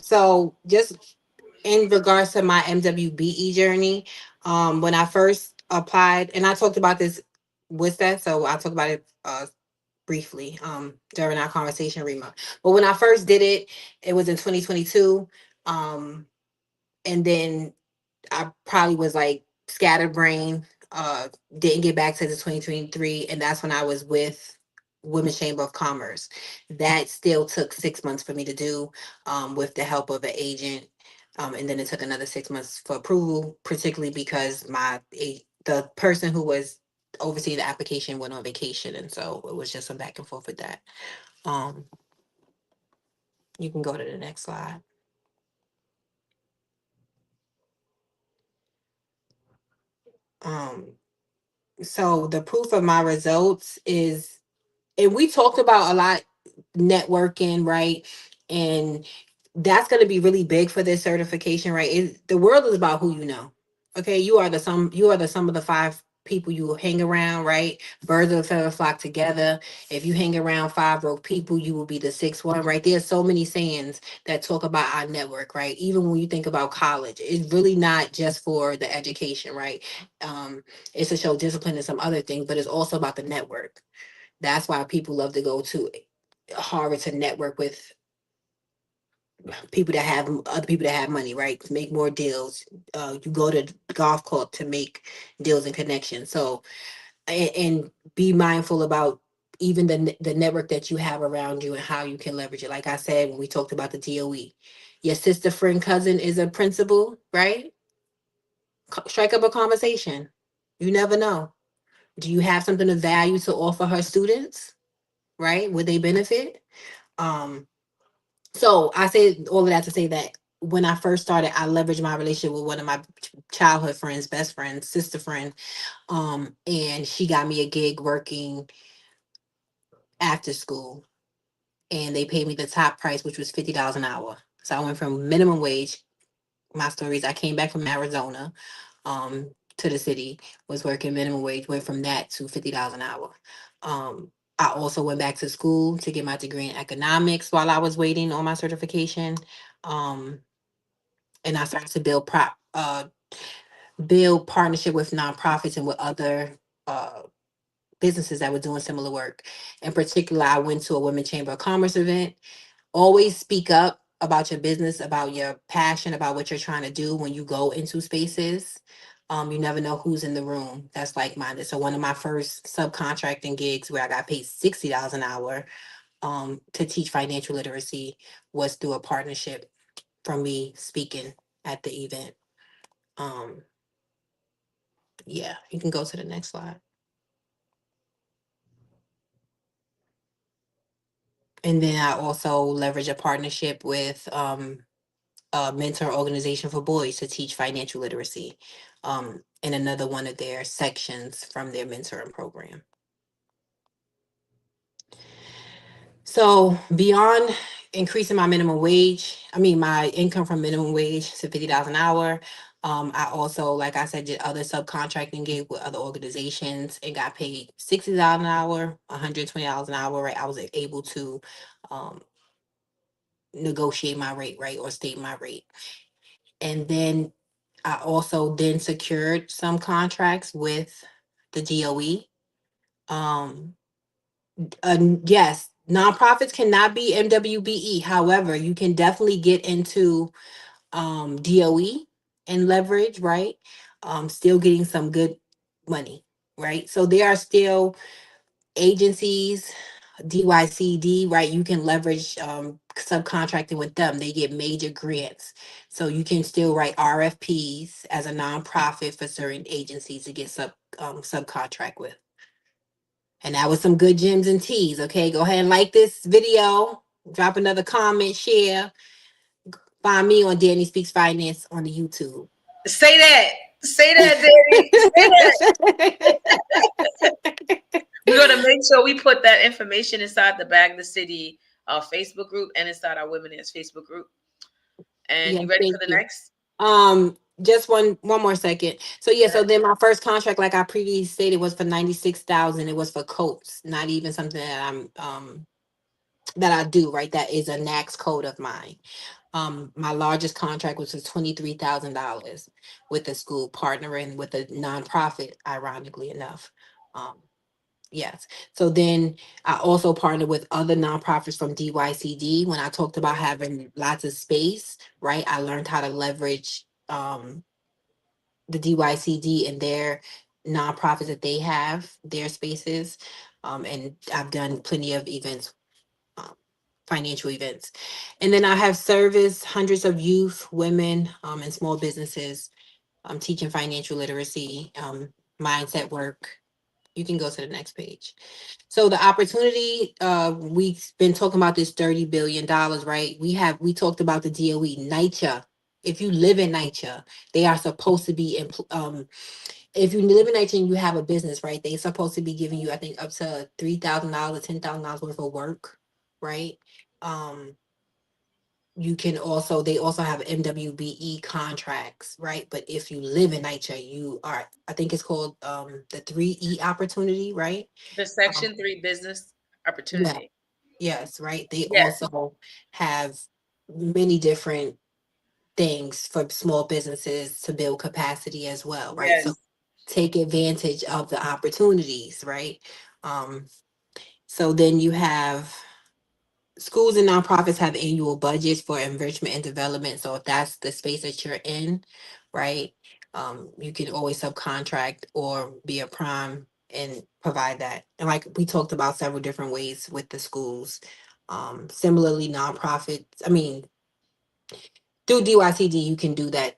So just in regards to my MWBE journey, when I first applied, and I talked about this with that, so I'll talk about it briefly during our conversation, Rima. But when I first did it, it was in 2022. Um, and then I probably was like scatterbrained, didn't get back to the 2023. And that's when I was with Women's Chamber of Commerce. That still took 6 months for me to do with the help of an agent. And then it took another 6 months for approval, particularly because the person who was overseeing the application went on vacation. And so it was just some back and forth with that. Um, you can go to the next slide. Um, so the proof of my results is, and we talked about a lot networking, right? And that's going to be really big for this certification, right? The world is about who you know. Okay, you are the sum of the five people you will hang around, right? Birds of a feather flock together. If you hang around five broke people, you will be the sixth one, right? There's so many sayings that talk about our network, right? Even when you think about college, it's really not just for the education, right? Um, it's to show discipline and some other things, but it's also about the network. That's why people love to go to Harvard to network with people that have other people that have money, right? To make more deals. You go to golf court to make deals and connections. So and be mindful about even the network that you have around you and how you can leverage it. Like I said when we talked about the DOE, your sister, friend, cousin is a principal, right? Strike up a conversation. You never know. Do you have something of value to offer her students? Right? Would they benefit? Um, so I say all of that to say that when I first started, I leveraged my relationship with one of my childhood friends, best friends, sister friend. And she got me a gig working after school, and they paid me the top price, which was $50 an hour. So I went from minimum wage. My stories, I came back from Arizona, to the city, was working minimum wage, went from that to $50 an hour. I also went back to school to get my degree in economics while I was waiting on my certification. Um, and I started to build partnership with nonprofits and with other uh businesses that were doing similar work. In particular, I went to a Women Chamber of Commerce event. Always speak up about your business, about your passion, about what you're trying to do when you go into spaces. You never know who's in the room that's like minded. So one of my first subcontracting gigs where I got paid $60 an hour to teach financial literacy was through a partnership from me speaking at the event. Um, yeah, you can go to the next slide. And then I also leverage a partnership with a mentor organization for boys to teach financial literacy in another one of their sections from their mentoring program. So beyond increasing my minimum wage, I mean my income from minimum wage to $50 an hour. I also, like I said, did other subcontracting gig with other organizations and got paid $60 an hour, $120 an hour. Right, I was able to um, negotiate my rate, right, or state my rate. And then I also then secured some contracts with the DOE. Um, yes, nonprofits cannot be MWBE. However, you can definitely get into DOE and leverage, right? Still getting some good money, right? So there are still agencies, DYCD, right? You can leverage subcontracting with them. They get major grants. So you can still write RFPs as a nonprofit for certain agencies to get subcontract with. And that was some good gems and teas. Okay, go ahead and like this video, drop another comment, share. Find me on Danny Speaks Finance on the YouTube. Say that. Say that, Danny. Say that. We're gonna make sure we put that information inside the Bag the City Facebook group and inside our Women Is Facebook group. And Yeah, you ready for thank the you. next? Just one more second. So yeah, so then my first contract, like I previously stated, was for 96,000. It was for coats, not even something that that I do, right? That is a NAX code of mine. My largest contract was for $23,000 with a school partnering with a nonprofit, ironically enough. Um, yes. So then I also partnered with other nonprofits from DYCD. When I talked about having lots of space, right? I learned how to leverage the DYCD and their nonprofits that they have, their spaces. And I've done plenty of events, um, financial events. And then I have serviced hundreds of youth, women, and small businesses, teaching financial literacy, mindset work. You can go to the next page. So the opportunity, we've been talking about this $30 billion, right? We talked about the DOE, NYCHA. If you live in NYCHA, they are supposed to be if you live in NYCHA and you have a business, right? They're supposed to be giving you, I think, up to $3,000, $10,000 worth of work, right? Um, you can also they also have MWBE contracts, right? But if you live in NYCHA, you are, I think it's called the 3E opportunity, right? The Um, Section 3 business yeah, opportunity. yes, right. They Yes, also have many different things for small businesses to build capacity as well, right? So yes. take advantage of the opportunities, right? Um, so then you have schools and nonprofits have annual budgets for enrichment and development. So if that's the space that you're in, right, you can always subcontract or be a prime and provide that. And like we talked about several different ways with the schools. Similarly, nonprofits, I mean, through DYCD, you can do that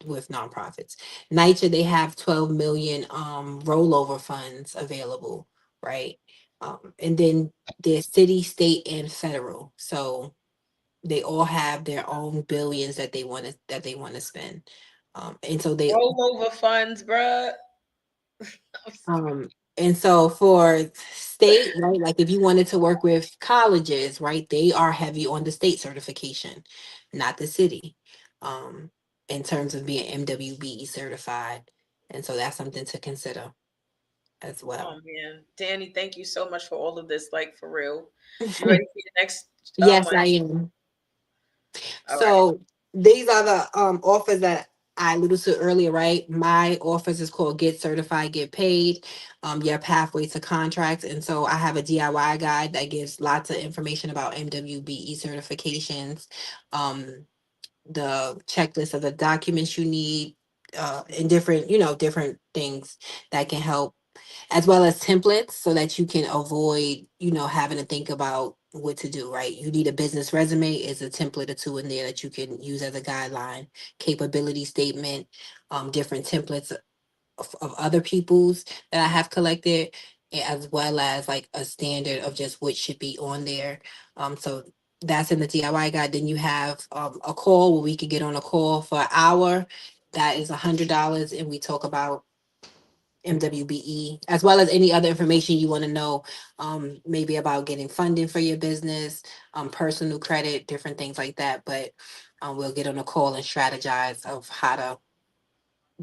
with nonprofits. NYCHA, they have 12 million rollover funds available, right? And then there's city, state, and federal. So they all have their own billions that they want to spend. And so they Rollover funds, bruh. um and so for state, right, like if you wanted to work with colleges, right, they are heavy on the state certification, not the city. Um in terms of being MWBE certified. And so that's something to consider as Oh well. man, Danny, thank you so much for all of this. Like for real. You ready for your next Yes, one? I am. All right. So these are the offers that I alluded to earlier, right? My office is called Get Certified, Get Paid, your pathway to contracts. And so I have a DIY guide that gives lots of information about MWBE certifications, um, the checklist of the documents you need, and different, different things that can help, as well as templates so that you can avoid, having to think about what to do, right? You need a business resume is a template or two in there that you can use as a guideline, capability statement, different templates of other people's that I have collected, as well as like a standard of just what should be on there. So that's in the DIY guide. Then you have a call where we could get on a call for an hour. That is $100, and we talk about MWBE, as well as any other information you want to know, maybe about getting funding for your business, personal credit, different things like that. But we'll get on a call and strategize of how to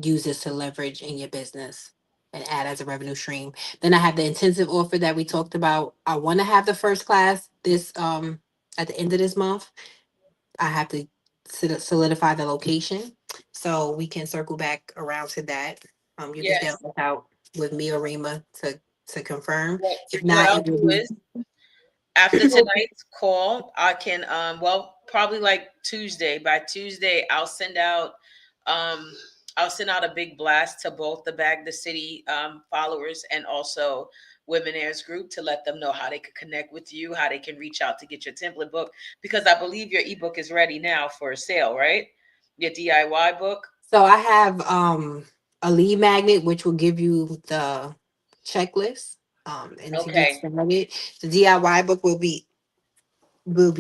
use this to leverage in your business and add as a revenue stream. Then I have the intensive offer that we talked about. I want to have the first class this at the end of this month. I have to solidify the location, so we can circle back around to that. You can stay Yes. out with me or Rima to confirm. What If what not, I'll it will do is be. after tonight's call, I can well probably like Tuesday. By Tuesday, um I'll send out a big blast to both the Bag the City followers and also Women group to let them know how they could connect with you, how they can reach out to get your template book because I believe your ebook is ready now for sale, right? Your DIY book. So I have a lead magnet which will give you the checklist and to get Okay. started. The DIY book will be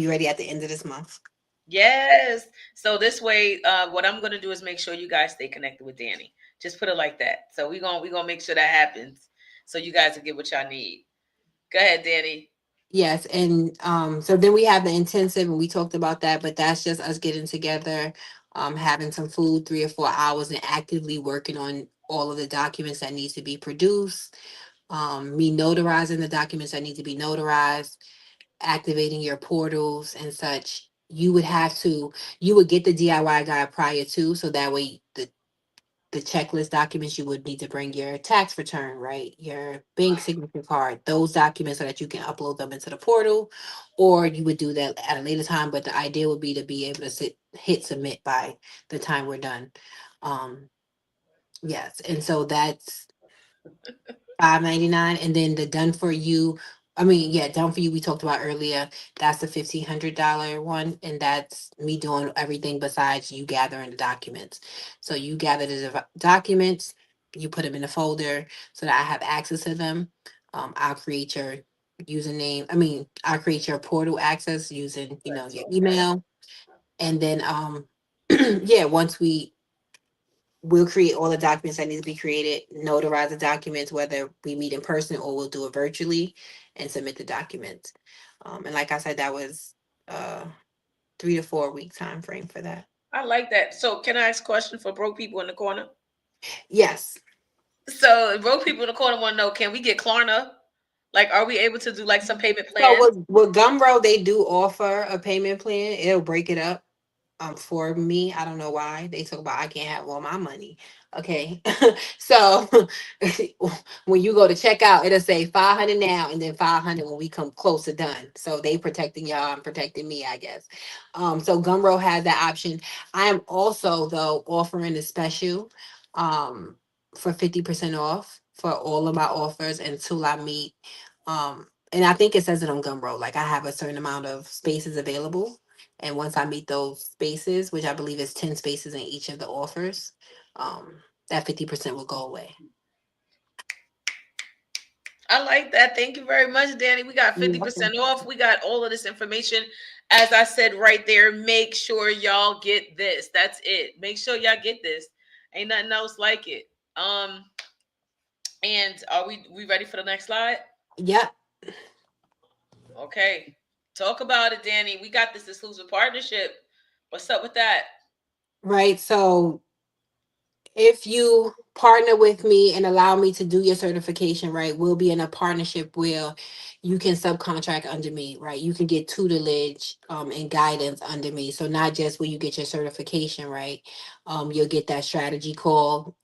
ready at the end of this month. Yes. So this way, what I'm gonna do is make sure you guys stay connected with Danny. Just put it like that. So we gonna make sure that happens, so you guys will get what y'all need. Go ahead, Danny. Yes, and so then we have the intensive, and we talked about that, but that's just us getting together, having some food, 3 or 4 hours, and actively working on all of the documents that needs to be produced. Me notarizing the documents that need to be notarized, activating your portals and such. You would get the DIY guide prior to, so that way the checklist documents, you would need to bring your tax return, right? Your bank signature card, those documents so that you can upload them into the portal, or you would do that at a later time. But the idea would be to be able to hit submit by the time we're done. Um, yes, and so that's $5.99, and then the done for you. I mean, yeah, done for you. We talked about earlier. That's the $1,500 one, and that's me doing everything besides you gathering the documents. So you gather the documents, you put them in a folder so that I have access to them. I'll create your username. I mean, I'll create your portal access using Let's your okay. email, and then yeah, once we'll create all the documents that need to be created, notarize the documents, whether we meet in person or we'll do it virtually, and submit the documents. And like I said, that was uh 3 to 4 week time frame for that. I like that. So can I ask a question for broke people in the corner? Yes. So broke people in the corner want to know, can we get Klarna? Like, are we able to do like some payment So plans? with Gumroad, they do offer a payment plan. It'll break it up. For me, I don't know why they talk about I can't have all my money. Okay. So when you go to check out, it'll say 500 now and then 500 when we come close to done. So they protecting y'all and protecting me, I guess. So Gumroad has that option. I am also though offering a special um for 50% off for all of my offers until I meet and I think it says it on Gumroad, like I have a certain amount of spaces available. And once I meet those spaces, which I believe is 10 spaces in each of the offers, that 50% will go away. I like that. Thank you very much, Danny. We got You're 50% welcome. off. We got all of this information. As I said right there, make sure y'all get this. That's it. Make sure y'all get this. Ain't nothing else like it. Um, and are we ready for the next slide? Yep. Okay. Talk about it, Danny. We got this exclusive partnership. What's up with that? Right. So if you partner with me and allow me to do your certification, right, we'll be in a partnership where you can subcontract under me, right? You can get tutelage and guidance under me. So not just when you get your certification, right? You'll get that strategy call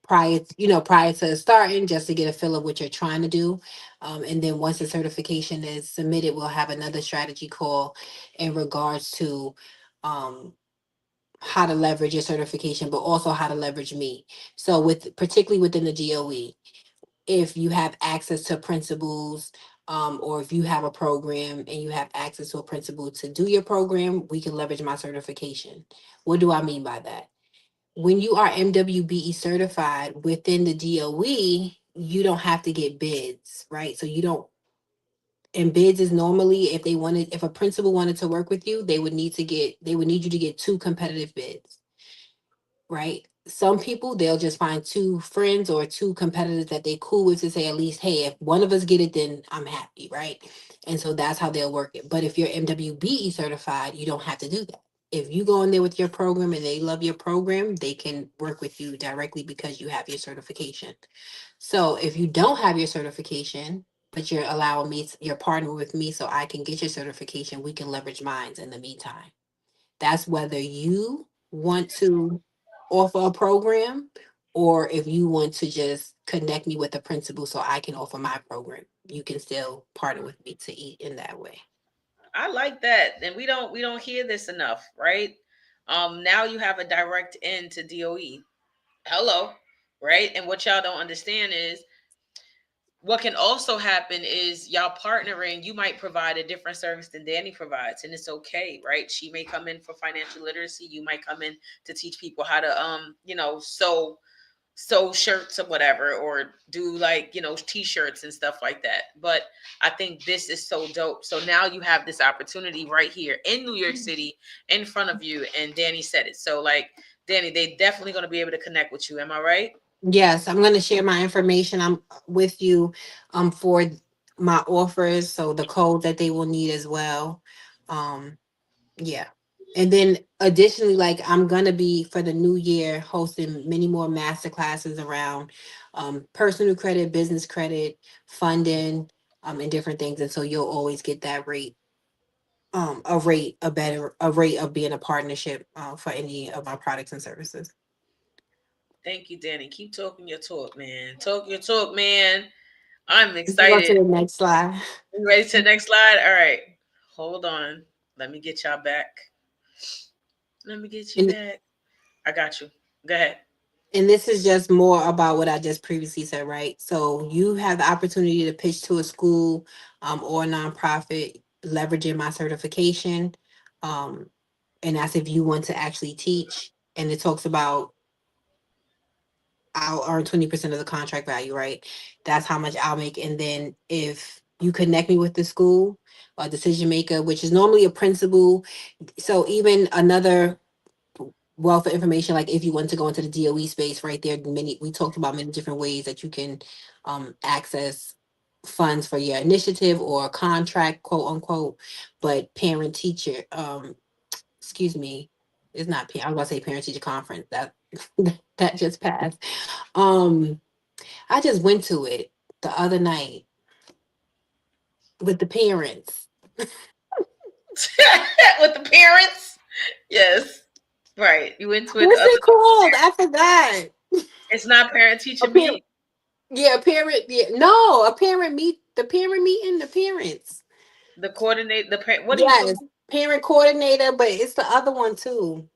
prior to starting just to get a feel of what you're trying to do. And then once the certification is submitted, we'll have another strategy call in regards to um how to leverage your certification, but also how to leverage me. So with particularly within the GOE, if you have access to principals, or if you have a program and you have access to a principal to do your program, we can leverage my certification. What do I mean by that? When you are MWBE certified within the DOE, you don't have to get bids, right? So you don't, and bids is normally if a principal wanted to work with you, they would need you to get two competitive bids, right? Some people they'll just find two friends or two competitors that they cool with to say at least, hey, if one of us get it, then I'm happy, right? And so that's how they'll work it. But if you're MWBE certified, you don't have to do that. If you go in there with your program and they love your program, they can work with you directly because you have your certification. So if you don't have your certification, but you're allowing me, you're partnering with me so I can get your certification, we can leverage mines in the meantime. That's whether you want to offer a program or if you want to just connect me with a principal so I can offer my program. You can still partner with me to eat in that way. I like that. And we don't hear this enough, right? Now you have a direct end to DOE. Hello, right? And what y'all don't understand is what can also happen is y'all partnering, you might provide a different service than Danny provides, and it's okay, right? She may come in for financial literacy, you might come in to teach people how to sew shirts or whatever, or do like t-shirts and stuff like that. But I think this is so dope. So now you have this opportunity right here in New York City in front of you, and Danny said it. So like, Danny, they definitely going to be able to connect with you. Am I right? Yes, I'm going to share my information with you for my offers, so the code that they will need as well. Um Yeah. And then additionally, like I'm gonna be for the new year hosting many more master classes around personal credit, business credit, funding, and different things. And so you'll always get that rate, a rate of being a partnership for any of our products and services. Thank you, Danny. Keep talking your talk, man. Talk your talk, man. I'm You can go to excited. the next slide. You ready to the next slide? All right. Hold on. Let me get y'all back. Let me get you And back. I got you. Go ahead. and this is just more about what I just previously said, right? So you have the opportunity to pitch to a school or a nonprofit, leveraging my certification. Um, and that's if you want to actually teach. And it talks about I'll earn 20% of the contract value, right? That's how much I'll make. And then if you connect me with the school, a decision maker, which is normally a principal. So even another wealth of information, like if you want to go into the DOE space, right there, we talked about many different ways that you can access funds for your initiative or contract, quote unquote. But parent teacher, excuse me, it's not. I was about to say parent teacher conference. That that just passed. Um, I just went to it the other night with the parents. With the parents. Yes, right. You went to it the What's other. it called? I forgot. It's not parent A teacher parent, meet. yeah, a parent, yeah, no, a parent meet the parent meeting the parents. The coordinate the parent. What are you talking? Yes, parent coordinator, but it's the other one too.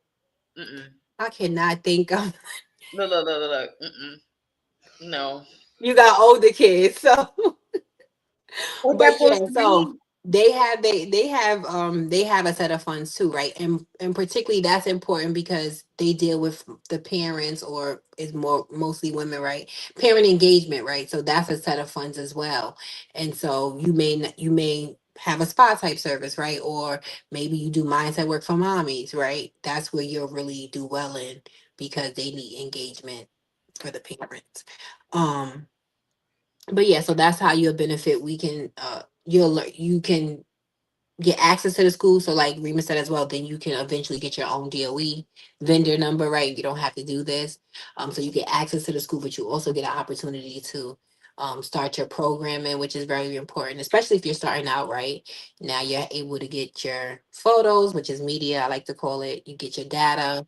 Mm-mm. I cannot think of. Look, look, look, look, look. Mm-mm. No. You got older kids, so What that but supposed yeah, to so mean? they have a set of funds too, right? And particularly that's important because they deal with the parents, or is more mostly women, right? Parent engagement, right? So that's a set of funds as well. And so you may have a spa type service, right? Or maybe you do mindset work for mommies, right? That's where you'll really do well in, because they need engagement for the parents. Um, but yeah, so that's how you'll benefit. We can you can get access to the school. So like Rima said as well, then you can eventually get your own DOE vendor number, right? You don't have to do this. So you get access to the school, but you also get an opportunity to start your programming, which is very important, especially if you're starting out, right? Now you're able to get your photos, which is media, I like to call it. You get your data, um,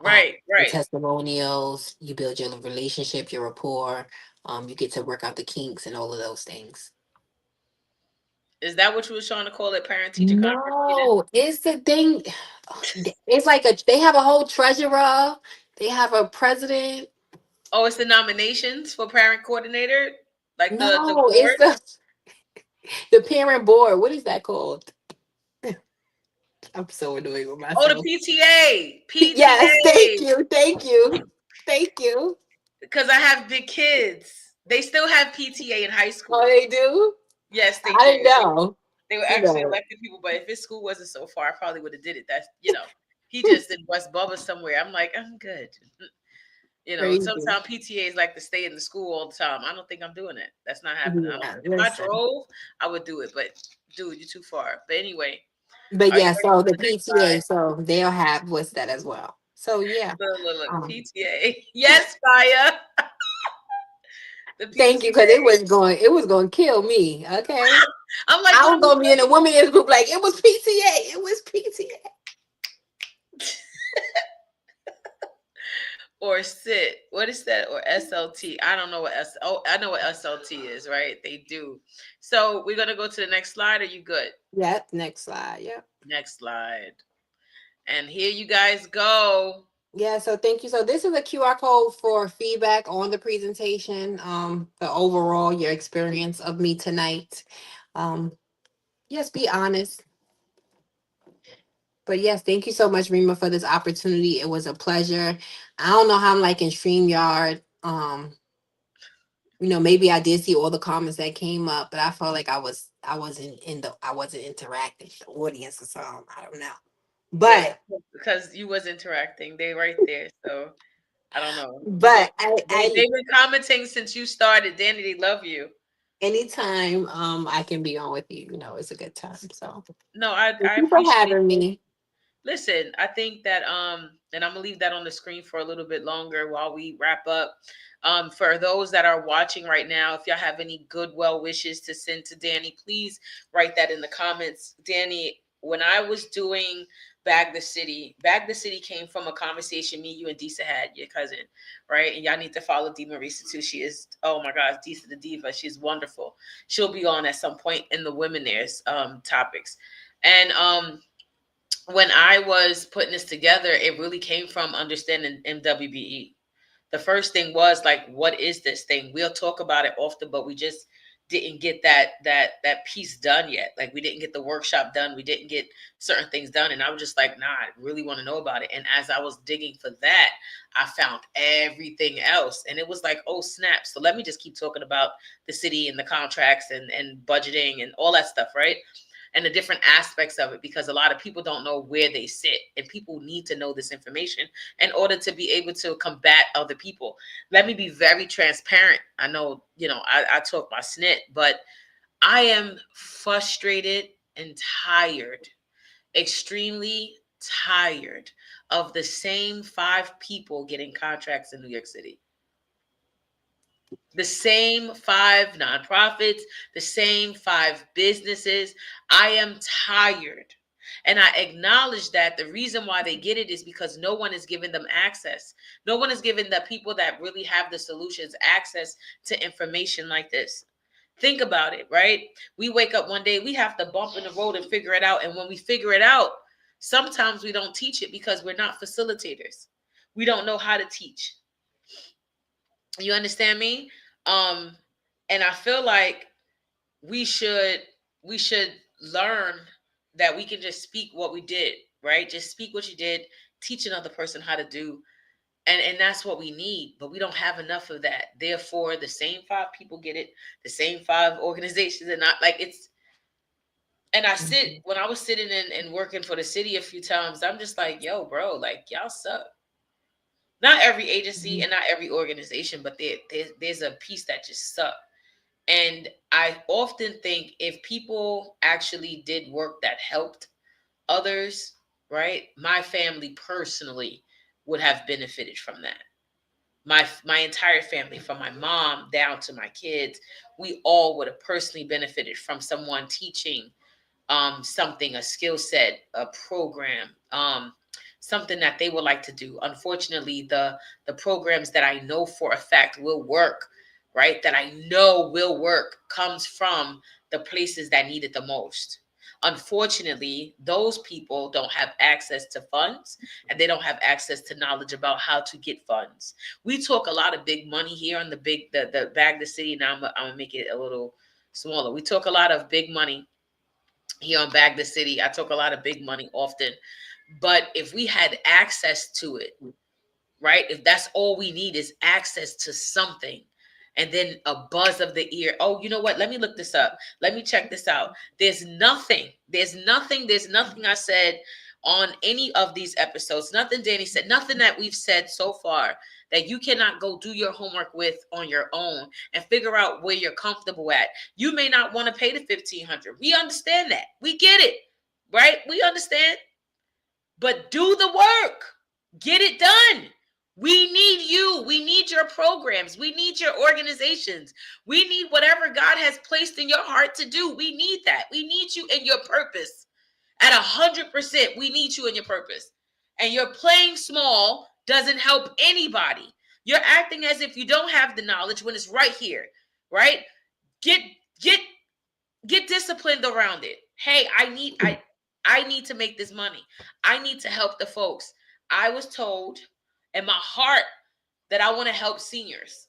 Right, your right. testimonials, you build your relationship, your rapport, you get to work out the kinks and all of those things. Is that what you was trying to call it? Parent teacher conference meeting? No, it's the thing. It's like they have a whole treasurer, they have a president. Oh, it's the nominations for parent coordinator, like the No, it's board. the parent board. What is that called? I'm so annoyed with Oh, the myself. PTA, Yes, thank PTA. you, thank you, thank you. Because I have big kids. They still have PTA in high Oh, school. they do. Yes, they I do. didn't know. They were You actually know, elected people, but if his school wasn't so far, I probably would have did it. That's he just in West Bubba somewhere. I'm like, I'm good. crazy. Sometimes PTAs like to stay in the school all the time. I don't think I'm doing it. That's not happening. Yeah, If I listen. drove, I would do it, but dude, you're too far. But anyway, But are you yeah, ready so for the the next PTA, slide? so they'll have what's that as well. So yeah. Look, look, look. Um, PTA. Yes, Fire. The Thank you, because PTA. it was going to kill me. Okay. I'm like, I what are was we gonna be in a women in group like it was PTA. It was PTA. or sit. What is that? Or SLT? I don't know what Oh, I know what SLT is, right? They do. So we're gonna go to the next slide. Are you good? Yep. Next slide. Yep. Next slide. And here you guys go. Yeah. So thank you. So this is a QR code for feedback on the presentation. The overall your experience of me tonight. Um, yes, be honest. But yes, thank you so much, Rima, for this opportunity. It was a pleasure. I don't know how I'm like in StreamYard. Maybe I did see all the comments that came up, but I felt like I wasn't interacting with the audience or something. I don't know. Well, But because you was interacting, they right there. So I don't know. But but I they've been commenting since you started. Danny, they love you. anytime I can be on with you, it's a good time. So No, I thank I you for appreciate. having me. Listen, I think that and I'm gonna leave that on the screen for a little bit longer while we wrap up. For those that are watching right now, if y'all have any good well wishes to send to Danny, please write that in the comments. Danny, when I was doing Bag the City came from a conversation me, you, and Disa had, your cousin, right? And y'all need to follow Dee Marisa too. She is, oh my gosh, Disa the Diva. She's wonderful. She'll be on at some point in the Women There's topics. And when I was putting this together, it really came from understanding MWBE. The first thing was like, what is this thing? We'll talk about it often, but we just didn't get that piece done yet. Like we didn't get the workshop done. We didn't get certain things done. And I was just like, nah, I really want to know about it. And as I was digging for that, I found everything else. And it was like, oh snap. So let me just keep talking about the city and the contracts and budgeting and all that stuff, right? And the different aspects of it, because a lot of people don't know where they sit, and people need to know this information in order to be able to combat other people. Let me be very transparent. I know, I talk my snit, but I am frustrated and tired, extremely tired of the same five people getting contracts in New York City. The same five nonprofits, the same five businesses. I am tired. And I acknowledge that the reason why they get it is because no one is giving them access. No one is giving the people that really have the solutions access to information like this. Think about it, right? We wake up one day, we have to bump in the road and figure it out. And when we figure it out, sometimes we don't teach it because we're not facilitators. We don't know how to teach. You understand me? Um, and I feel like we should we should learn that we can just speak what we did, right? Just speak what you did, teach another person how to do, and that's what we need. But we don't have enough of that. Therefore, the same five people get it, the same five organizations, and not like it's. And I sit Mhm. when I was sitting in and working for the city a few times, I'm just like, yo, bro, like y'all suck. Not every agency and not every organization, but there's a piece that just suck. And I often think if people actually did work that helped others, right? My family personally would have benefited from that. My entire family, from my mom down to my kids, we all would have personally benefited from someone teaching something, a skill set, a program, something that they would like to do. Unfortunately, the programs that I know for a fact will work, right? That I know will work comes from the places that need it the most. Unfortunately, those people don't have access to funds and they don't have access to knowledge about how to get funds. We talk a lot of big money here on the bag the city. Now I'm gonna make it a little smaller. We talk a lot of big money here on Bag the City. I talk a lot of big money often. But if we had access to it, right? If that's all we need is access to something, and then a buzz of the ear. Oh, you know what? Let me look this up. Let me check this out. There's nothing I said on any of these episodes. Nothing Danny said, nothing that we've said so far that you cannot go do your homework with on your own and figure out where you're comfortable at. You may not want to pay the 1,500. We understand that. We get it, right? We understand. But do the work. Get it done. We need you. We need your programs. We need your organizations. We need whatever God has placed in your heart to do. We need that. We need you in your purpose. At 100%, we need you in your purpose. And your playing small doesn't help anybody. You're acting as if you don't have the knowledge when it's right here, right? Get get get disciplined around it. Hey, I need to make this money. I need to help the folks. I was told in my heart that I want to help seniors.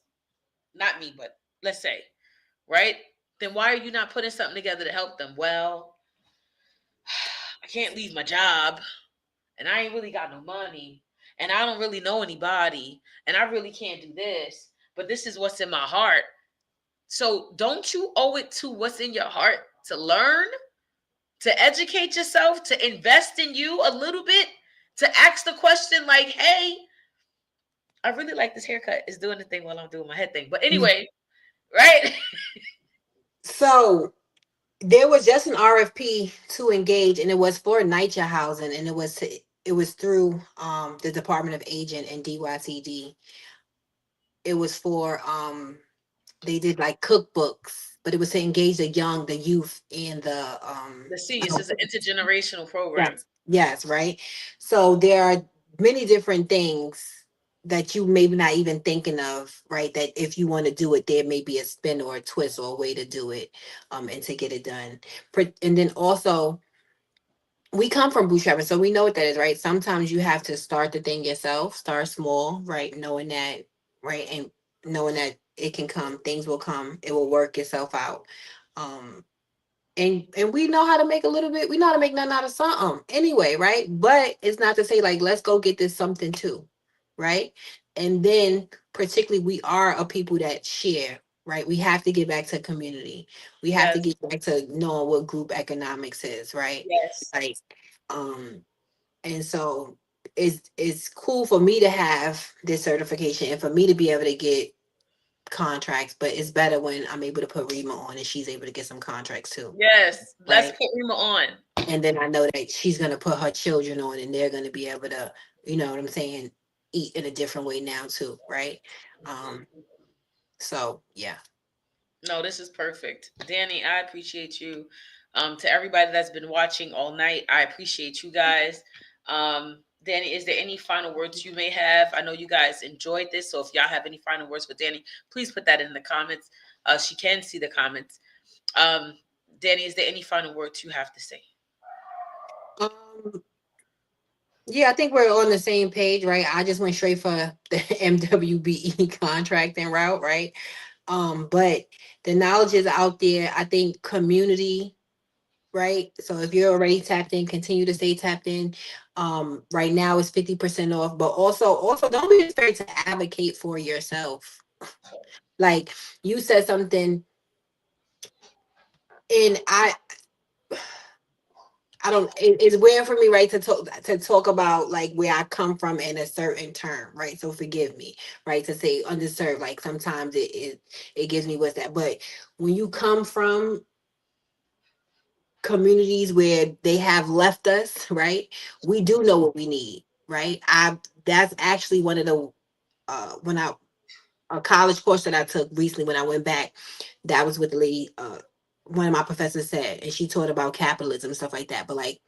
Not me, but let's say, right? Then why are you not putting something together to help them? Well, I can't leave my job and I ain't really got no money and I don't really know anybody and I really can't do this, but this is what's in my heart. So don't you owe it to what's in your heart to learn, to educate yourself, to invest in you a little bit, to ask the question like, hey, I really like this haircut. It's doing the thing while I'm doing my head thing. But anyway, right? So there was just an RFP to engage, and it was for NYCHA housing, and it was through the Department of Agent and DYCD. It was for they did like cookbooks, but it was to engage the youth and the The seniors is an intergenerational program. yes, yes, right. So there are many different things that you maybe not even thinking of, right? That if you want to do it, there may be a spin or a twist or a way to do it, and to get it done. And then also we come from bootstrapping, so we know what that is, right? Sometimes you have to start the thing yourself, start small, right? Knowing that, right, and knowing that it can come, things will come, it will work itself out. Um, and we know how to make a little bit, we know how to make nothing out of something anyway, right? But it's not to say like let's go get this something too, right? And then particularly we are a people that share, right? We have to get back to community. We have to Yes, get back to knowing what group economics is, right? yes, Like um and so it's cool for me to have this certification and for me to be able to get contracts, but it's better when I'm able to put Rima on and she's able to get some contracts too, Yes, let's right? put Rima on. And then I know that she's gonna put her children on and they're gonna be able to, you know what I'm saying, eat in a different way now too, right? Um, so yeah. No, this is perfect. Danny, I appreciate you. To everybody that's been watching all night, I appreciate you guys. Danny, is there any final words you may have? I know you guys enjoyed this, so if y'all have any final words for Danny, please put that in the comments. She can see the comments. Um, Danny, is there any final words you have to say? Um, yeah, I think we're on the same page, right? I just went straight for the MWBE contracting route, right? But the knowledge is out there. I think community, right? So if you're already tapped in, continue to stay tapped in. Right now it's 50% off, but also don't be afraid to advocate for yourself. Like you said something, and I don't. It's weird for me, right, to talk about like where I come from in a certain term, right? So forgive me, right, to say underserved. Like sometimes it gives me what's that, but when you come from communities where they have left us, right, we do know what we need, right? I That's actually one of the when I a college course that I took recently when I went back. That was with the lady, one of my professors said, and she taught about capitalism and stuff like that. But like,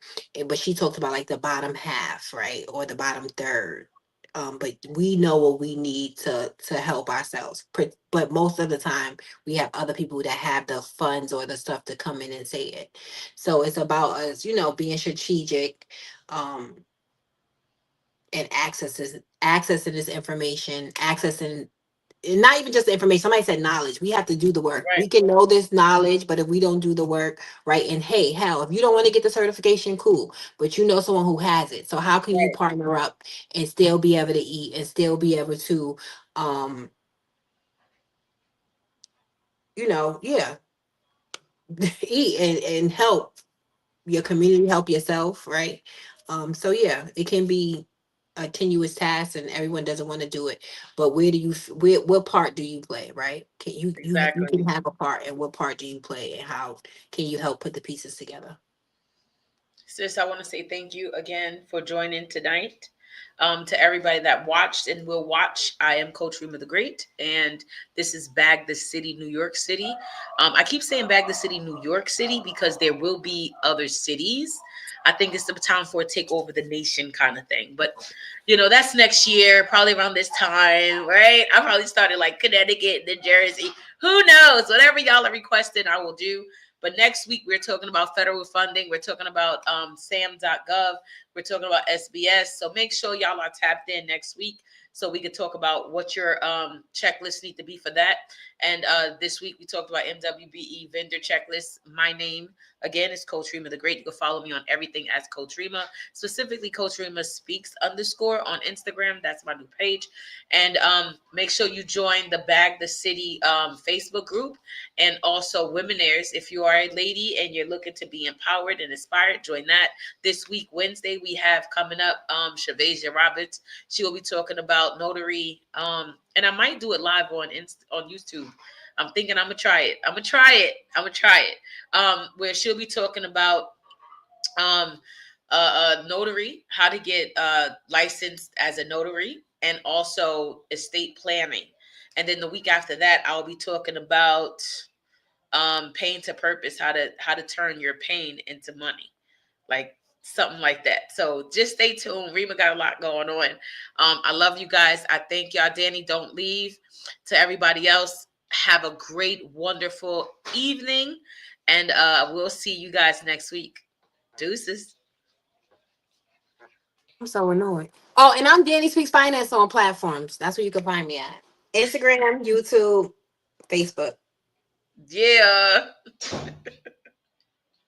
but she talked about like the bottom half, right, or the bottom third. But we know what we need to help ourselves. But most of the time, we have other people that have the funds or the stuff to come in and say it. So it's about us, being strategic, and accessing this information, accessing, and not even just the information. Somebody said knowledge. We have to do the work. Right, We can know this knowledge, but if we don't do the work, right? And hey, hell, if you don't want to get the certification, cool. But you know someone who has it. So how can you right, partner up and still be able to eat and still be able to, um, yeah, eat and help your community, help yourself, right? So yeah, it can be a tenuous task and everyone doesn't want to do it, but what part do you play, right? Can you exactly. can have a part, and what part do you play, and how can you help put the pieces together? Sis, I want to say thank you again for joining tonight. To everybody that watched and will watch, I am Coach Rema the Great, and this is Bag the City, New York City. I keep saying Bag the City, New York City, because there will be other cities. I think it's the time for a take over the nation kind of thing. But, that's next year, probably around this time, right? I probably started like Connecticut, New Jersey. Who knows? Whatever y'all are requesting, I will do. But next week, we're talking about federal funding. We're talking about sam.gov. We're talking about SBS. So make sure y'all are tapped in next week so we can talk about what your checklists need to be for that. And this week, we talked about MWBE vendor checklist. My name, again, is Coach Rema the Great. You can follow me on everything as Coach Rema, specifically Coach Rema Speaks _ on Instagram. That's my new page. And make sure you join the Bag the City Facebook group, and also Womenaires. If you are a lady and you're looking to be empowered and inspired, join that. This week, Wednesday, we have coming up Shavasia Roberts. She will be talking about notary, and I might do it live on YouTube. I'm thinking I'm gonna try it. Where she'll be talking about um, notary, how to get licensed as a notary, and also estate planning. And then the week after that, I'll be talking about pain to purpose, how to turn your pain into money, like something like that. So just stay tuned. Rima got a lot going on. I love you guys. I thank y'all. Danny, don't leave. To everybody else, have a great, wonderful evening, and we'll see you guys next week. Deuces. I'm so annoyed. Oh, and I'm Danny Speaks Finance on platforms. That's where you can find me at: Instagram, YouTube, Facebook. Yeah.